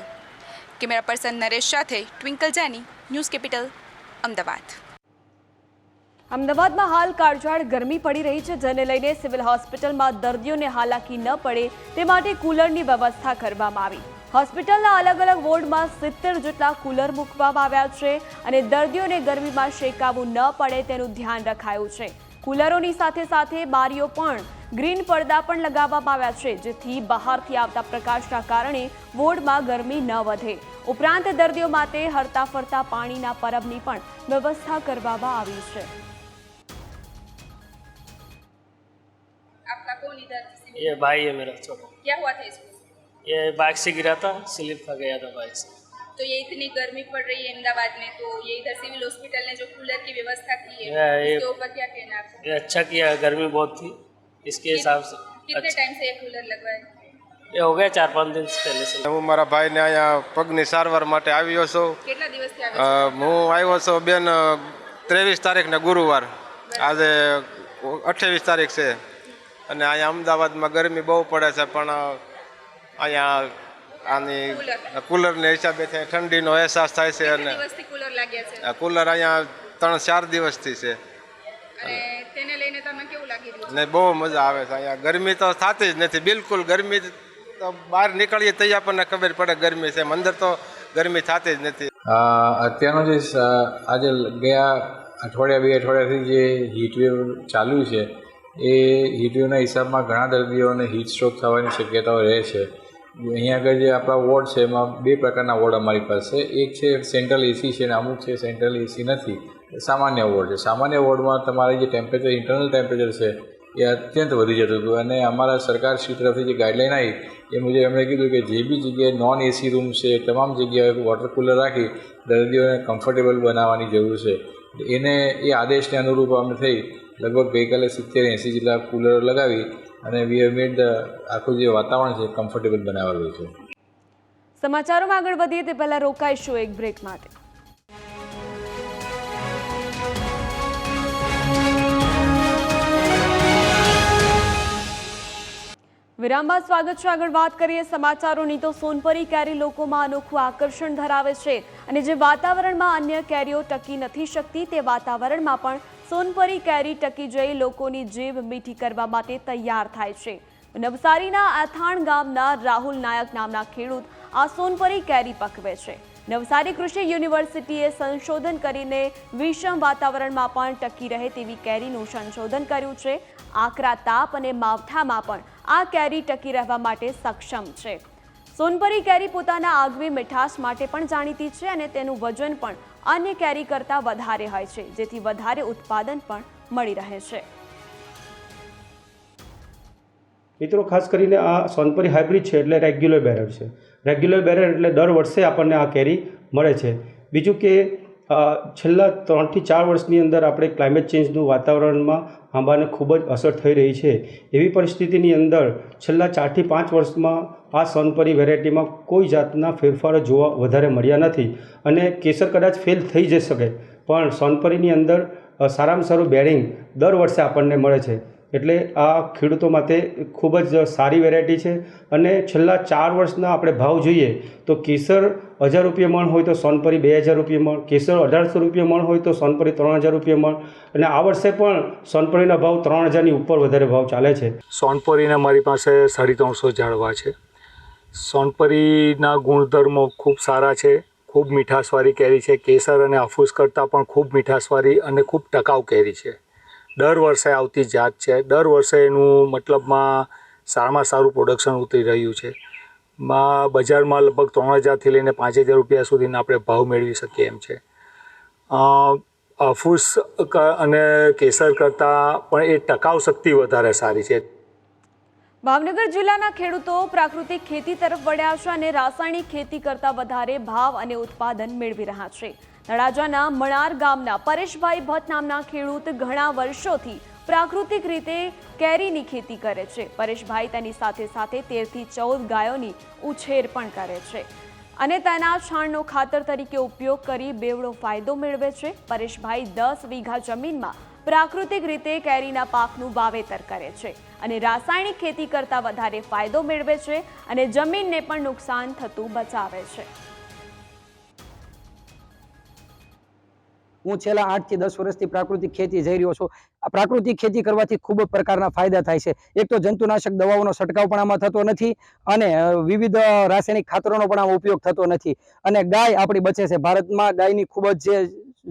S15: કેમેરા પર્સન નરેશ સાથે twinkle Jani, news capital, Ahmedabad.
S1: અમદાવાદમાં હાલ કાળઝાળ ગરમી પડી રહી છે, જેને લઈને સિવિલ હોસ્પિટલમાં દર્દીઓને હાલાકી ન પડે તે માટે કુલરની વ્યવસ્થા કરવામાં આવી. હોસ્પિટલના અલગ અલગ વોર્ડમાં 70 જેટલા કુલર મૂકવામાં આવ્યા છે અને દર્દીઓને ગરમીમાં શેકાવું ન પડે તેનું ધ્યાન રખાયું છે. કુલરોની સાથે સાથે બારીઓ પણ ગ્રીન પડદા પણ લગાવવામાં આવ્યા છે, જેથી બહારથી આવતા પ્રકાશના કારણે વોર્ડમાં ગરમી ન વધે. ઉપરાંત દર્દીઓ માટે હરતા ફરતા પાણીના પરબની પણ વ્યવસ્થા કરવામાં આવી છે.
S15: आपका कौन इधर?
S17: ये भाई है मेरा छोटा.
S15: क्या हुआ था इसको?
S17: ये बाइक से गिरा था, स्लिप खा गया था बाइक से.
S15: तो ये इतनी गर्मी पड़ रही है अहमदाबाद में, तो ये इधर सिविल हॉस्पिटल ने जो कूलर की व्यवस्था की है उसके ऊपर क्या कहना आपको?
S17: ये अच्छा किया, गर्मी बहुत थी इसके हिसाब से.
S15: कितने टाइम से ये कूलर लगवाए?
S17: ये हो गया 4-5 दिन पहले से.
S18: હું મારા ભાઈને અહીંયા પગની સારવાર માટે આવ્યો છું.
S15: કેટલા દિવસથી આવ્યો છો?
S18: હું આવ્યો છું બેન 23 તારીખને ગુરુવાર, આજે 28 તારીખ છે અને અહીંયા અમદાવાદમાં ગરમી બહુ પડે છે, પણ અહીંયા આની કુલરના હિસાબે ઠંડીનો અહેસાસ થાય છે અને
S15: કુલર લાગ્યા છે?
S18: કુલર અહીંયા 3-4 દિવસથી છે
S15: અને તેને લઈને તમને કેવું લાગી રહ્યું છે?
S18: ને બહુ મજા આવે છે. અહીંયા ગરમી તો થતી જ નથી બિલકુલ. ગરમી તો બહાર નીકળીએ તો આપણને ખબર પડે ગરમી છે, અંદર તો ગરમી થતી જ નથી.
S19: અત્યારનો જે આજે ગયા અઠવાડિયા 2 અઠવાડિયાથી જે હીટવેવ ચાલુ છે એ હીટવેવના હિસાબમાં ઘણા દર્દીઓને હીટ સ્ટ્રોક થવાની શક્યતાઓ રહે છે. અહીંયા આગળ જે આપણા વોર્ડ છે એમાં 2 પ્રકારના વોર્ડ અમારી પાસે, એક છે સેન્ટ્રલ એસી છે અને અમુક છે સેન્ટ્રલ એસી નથી, સામાન્ય વોર્ડ છે. સામાન્ય વોર્ડમાં તમારે જે ટેમ્પરેચર ઇન્ટરનલ ટેમ્પરેચર છે એ અત્યંત વધી જતું હતું અને અમારા સરકારશ્રી તરફથી જે ગાઈડલાઇન આવી એ મુજબ એમણે કીધું કે જે બી જગ્યાએ નોન એસી રૂમ છે તમામ જગ્યાએ વોટર કુલર રાખી દર્દીઓને કમ્ફર્ટેબલ બનાવવાની જરૂર છે. એ આદેશને અનુરૂપ અમે થઈ લગભગ ગઈકાલે 70-80 જેટલા કુલર લગાવી અને વી હેવ મેડ આખું જે વાતાવરણ છે કમ્ફર્ટેબલ બનાવેલું છે.
S1: સમાચારોમાં આગળ વધીએ તે પહેલા રોકાઈશું એક બ્રેક માટે. વિરામ બાદ સ્વાગત છે. આગળ વાત કરીએ સમાચારોની તો સોનપરી કેરી લોકોમાં અનોખું આકર્ષણ ધરાવે છે અને જે વાતાવરણમાં અન્ય કેરીઓ ટકી નથી શકતી તે વાતાવરણમાં પણ સોનપરી કેરી ટકી જઈ લોકોની જીભ મીઠી કરવા માટે તૈયાર થાય છે. નવસારીના આથાણ ગામના રાહુલ નાયક નામના ખેડૂત આ સોનપરી કેરી પકવે છે. નવસારી કૃષિ યુનિવર્સિટીએ સંશોધન કરીને વિષમ વાતાવરણમાં પણ ટકી રહે તેવી કેરીનું સંશોધન કર્યું છે. આકરા તાપ અને માવઠામાં પણ આ કેરી ટકી રહેવા માટે સક્ષમ છે. સોનપરી કેરી પોતાના આગવી મીઠાશ માટે પણ જાણીતી છે અને તેનું વજન પણ અન્ય કેરી કરતાં વધારે હોય છે, જેથી વધારે ઉત્પાદન પણ મળી રહે છે.
S20: મિત્રો, ખાસ કરીને આ સોનપરી હાઇબ્રિડ છે એટલે રેગ્યુલર બેરર છે. રેગ્યુલર બેરર એટલે દર વર્ષે આપણને આ કેરી મળે છે. બીજું કે છેલ્લા 3 થી 4 વર્ષની અંદર આપણે ક્લાઇમેટ ચેન્જનું વાતાવરણમાં આંબાને ખૂબ જ અસર થઈ રહી છે. એવી પરિસ્થિતિની અંદર છેલ્લા 4 થી 5 વર્ષમાં આ સોનપરી વેરાયટીમાં કોઈ જાતના ફેરફારો જોવા વધારે મળ્યા નથી અને કેસર કદાચ ફેલ થઈ જઈ શકે, પણ સોનપરીની અંદર સારામાં સારું બેરિંગ દર વર્ષે આપણને મળે છે. એટલે આ ખેડૂતો માટે ખૂબ જ સારી વેરાયટી છે અને છેલ્લા 4 વર્ષના આપણે ભાવ જોઈએ તો કેસર 1000 રૂપિયા મણ હોય તો સોનપરી 2000 રૂપિયા મણ, કેસર 1800 રૂપિયા મણ હોય તો સોનપરી 3000 રૂપિયા મણ અને આ વર્ષે પણ સોનપરીના ભાવ 3000ની ઉપર વધારે ભાવ ચાલે છે.
S21: સોનપરીના મારી પાસે 350 ઝાડવા છે. સોનપરીના ગુણધર્મો ખૂબ સારા છે, ખૂબ મીઠાશવાળી કેરી છે. કેસર અને હાફૂસ કરતાં પણ ખૂબ મીઠાશવાળી અને ખૂબ ટકાઉ કેરી છે. દર વર્ષે આવતી જાત છે. દર વર્ષે એનું મતલબમાં સારામાં સારું પ્રોડક્શન ઉતરી રહ્યું છે. બજારમાં લગભગ 3000થી લઈને 5000 રૂપિયા સુધીના આપણે ભાવ મેળવી શકીએ એમ છે. હાફૂસ અને કેસર કરતાં પણ એ ટકાઉ શક્તિ વધારે સારી છે.
S1: ભાવનગર જિલ્લાના ખેડૂતો પ્રાકૃતિક ખેતી તરફ વળ્યા છે અને રાસાયણિક ખેતી કરતાં વધારે ભાવ અને ઉત્પાદન મેળવી રહ્યા છે. તળાજાના મણાર ગામના પરેશભાઈ ભટ્ટ નામના ખેડૂત ઘણા વર્ષોથી પ્રાકૃતિક રીતે કેરીની ખેતી કરે છે. પરેશભાઈ તેની સાથે સાથે 13 થી 14 ગાયોની ઉછેર પણ કરે છે અને તેના છાણનો ખાતર તરીકે ઉપયોગ કરી બેવડો ફાયદો મેળવે છે. પરેશભાઈ 10 વીઘા જમીનમાં પ્રાકૃતિક રીતે કેરીના પાકનું વાવેતર કરે છે અને રાસાયણિક ખેતી કરતાં વધારે ફાયદો મેળવે છે અને જમીનને પણ નુકસાન થતું બચાવે છે.
S2: હું છેલ્લા 8 થી 10 વર્ષથી પ્રાકૃતિક ખેતી જઈ રહ્યો છું. આ પ્રાકૃતિક ખેતી કરવાથી ખૂબ પ્રકારના ફાયદા થાય છે. એક તો જંતુનાશક દવાઓનો છંટકાવ પણ આમાં થતો નથી અને વિવિધ રાસાયણિક ખાતરોનો પણ આમાં ઉપયોગ થતો નથી અને ગાય આપણી બચે છે. ભારતમાં ગાયની ખૂબ જ જે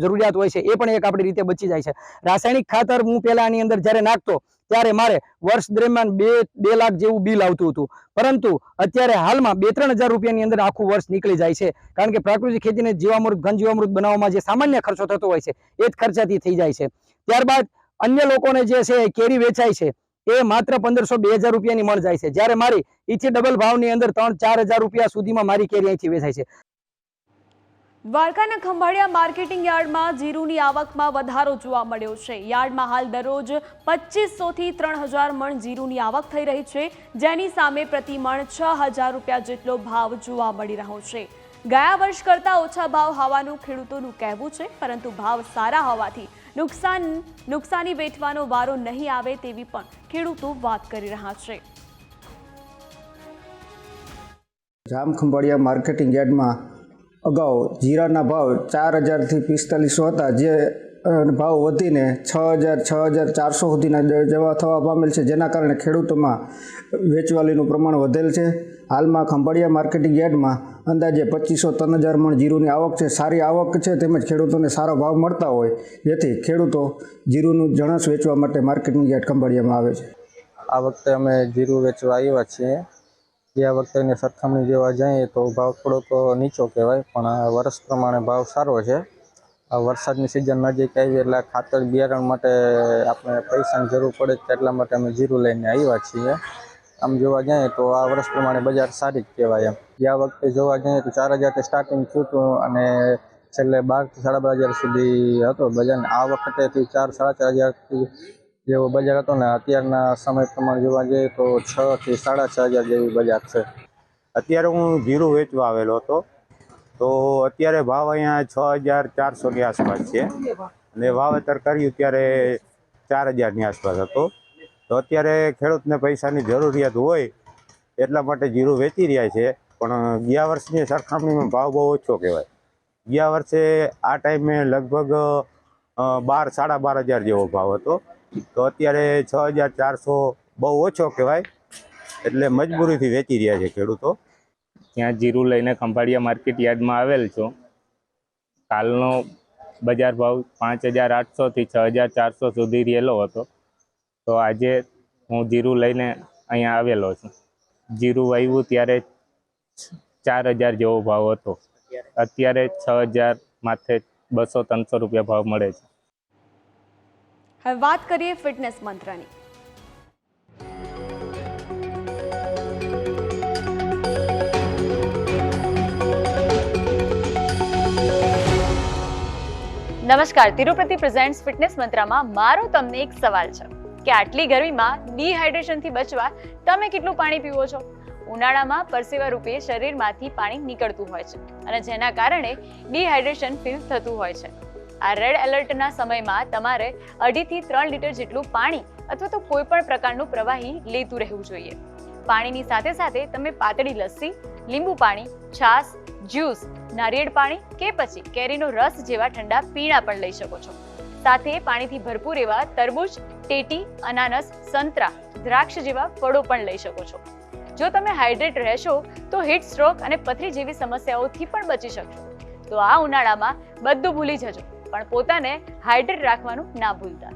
S2: જરૂરિયાત હોય છે એ પણ એક આપણી રીતે બચી જાય છે. રાસાયણિક ખાતર હું પહેલા આની અંદર જ્યારે નાખતો ત્યારે મારે વર્ષ દરમિયાન 2 લાખ જેવું બિલ આવતું હતું, પરંતુ અત્યારે હાલમાં 2-3 હજાર રૂપિયાની અંદર આખું વર્ષ નીકળી જાય છે, કારણ કે પ્રાકૃતિક ખેતીને જીવામૃત ઘન જીવામૃત બનાવવામાં જે સામાન્ય ખર્ચો થતો હોય છે એ જ ખર્ચાથી થઈ જાય છે. ત્યારબાદ અન્ય લોકોને જે છે કેરી વેચાય છે એ માત્ર 1500-2000 રૂપિયાની મણ જાય છે, જ્યારે મારી એથી ડબલ ભાવની અંદર 3-4 હજાર રૂપિયા સુધીમાં મારી કેરી અહીંથી વેચાય છે.
S1: દ્વારકાના ખંભાળિયા માર્કેટિંગ યાર્ડમાં જીરુની આવકમાં વધારો જોવા મળ્યો છે. યાર્ડમાં હાલ દરરોજ 2500 થી 3000 મણ જીરુની આવક થઈ રહી છે, જેની સામે પ્રતિ મણ 6000 રૂપિયા જેટલો ભાવ જોવા મળી રહ્યો છે. ગયા વર્ષ કરતાં ઓછા ભાવ હોવાનું ખેડૂતોનું કહેવું છે, પરંતુ ભાવ સારા હોવાથી નુકસાની વેઠવાનો વારો નહીં આવે તેવી પણ ખેડૂતો વાત કરી રહ્યા છે.
S22: જામ ખંભાળિયા માર્કેટિંગ યાર્ડમાં અગાઉ જીરાના ભાવ 4000 થી 4500 હતા, જે ભાવ વધીને 6000-6400 સુધીના જેવા થવા પામેલ છે, જેના કારણે ખેડૂતોમાં વેચવાલીનું પ્રમાણ વધેલ છે. હાલમાં ખંભાળિયા માર્કેટિંગ યાર્ડમાં અંદાજે 2500-3000 મણ જીરુની આવક છે. સારી આવક છે, તેમજ ખેડૂતોને સારા ભાવ મળતા હોય, જેથી ખેડૂતો જીરુનું જણસ વેચવા માટે માર્કેટિંગ યાર્ડ ખંભાળિયામાં આવે છે.
S23: આ વખતે અમે જીરું વેચવા આવ્યા છીએ. ગયા વખતેની સરખામણી જોવા જઈએ તો ભાવ થોડોક નીચો કહેવાય, પણ વર્ષ પ્રમાણે ભાવ સારો છે. વરસાદની સિઝન નજીક આવી એટલે ખાતર બિયારણ માટે આપણે પૈસાની જરૂર પડે એટલા માટે અમે જીરું લઈને આવ્યા છીએ. આમ જોવા જઈએ તો આ વર્ષ પ્રમાણે બજાર સારી જ કહેવાય. એમ ગયા વખતે જોવા જઈએ તો 4000થી સ્ટાર્ટિંગ થયું હતું અને છેલ્લે 12 થી 12500 સુધી હતો બજાર. આ વખતેથી 4-4.5 જેવો બજાર હતો ને અત્યારના સમય પ્રમાણે જોવા જઈએ તો 6 થી 6500 જેવી બજાર છે.
S24: અત્યારે હું જીરું વેચવા આવેલો હતો, તો અત્યારે ભાવ અહીંયા 6400ની આસપાસ છે અને વાવેતર કર્યું ત્યારે 4000ની આસપાસ હતો. તો અત્યારે ખેડૂતને પૈસાની જરૂરિયાત હોય એટલા માટે જીરું વેચી રહ્યા છે, પણ ગયા વર્ષની સરખામણીમાં ભાવ બહુ ઓછો કહેવાય. ગયા વર્ષે આ ટાઈમે લગભગ 12-12500 જેવો ભાવ હતો, તો અત્યારે 6400 બહુ ઓછો કહેવાય, એટલે મજબૂરીથી વેચી રહ્યા છે ખેડૂતો.
S25: ત્યાં જીરું લઈને ખંભાળિયા માર્કેટ યાર્ડમાં આવેલ છું. કાલનો બજાર ભાવ 5800 થી 6400 સુધી રહેલો હતો, તો આજે હું જીરું લઈને અહીંયા આવેલો છું. જીરું વાવ્યું ત્યારે 4000 જેવો ભાવ હતો, અત્યારે 6000 માથે 200-300 રૂપિયા ભાવ મળે છે.
S1: હવે વાત કરીએ ફિટનેસ મંત્રની.
S26: નમસ્કાર, તિરુપતિ પ્રેઝેન્ટ્સ ફિટનેસ મંત્રમાં મારો તમને એક સવાલ છે કે આટલી ગરમીમાં ડિહાઇડ્રેશનથી બચવા તમે કેટલું પાણી પીવો છો? ઉનાળામાં પરસેવા રૂપે શરીરમાંથી પાણી નીકળતું હોય છે અને જેના કારણે ડિહાઇડ્રેશન ફીલ થતું હોય છે. આ રેડ એલર્ટના સમયમાં તમારે 2.5 થી 3 લીટર જેટલું પાણી અથવા તો કોઈ પણ પ્રકારનું પ્રવાહી લેતું રહેવું જોઈએ. પાણીની સાથે સાથે તમે પાતળી લસ્સી, લીંબુ પાણી, છાશ, જ્યુસ, નારિયેળ પાણી કે પછી કેરીનો રસ જેવા ઠંડા પીણા પણ લઈ શકો છો. સાથે પાણીથી ભરપૂર એવા તરબૂચ, ટેટી, અનાનસ, સંતરા, દ્રાક્ષ જેવા ફળો પણ લઈ શકો છો. જો તમે હાઇડ્રેટ રહેશો તો હીટ સ્ટ્રોક અને પથરી જેવી સમસ્યાઓથી પણ બચી શકશો. તો આ ઉનાળામાં બધું ભૂલી જજો, પણ પોતાને હાઇડ્રેટ રાખવાનું ના ભૂલતા.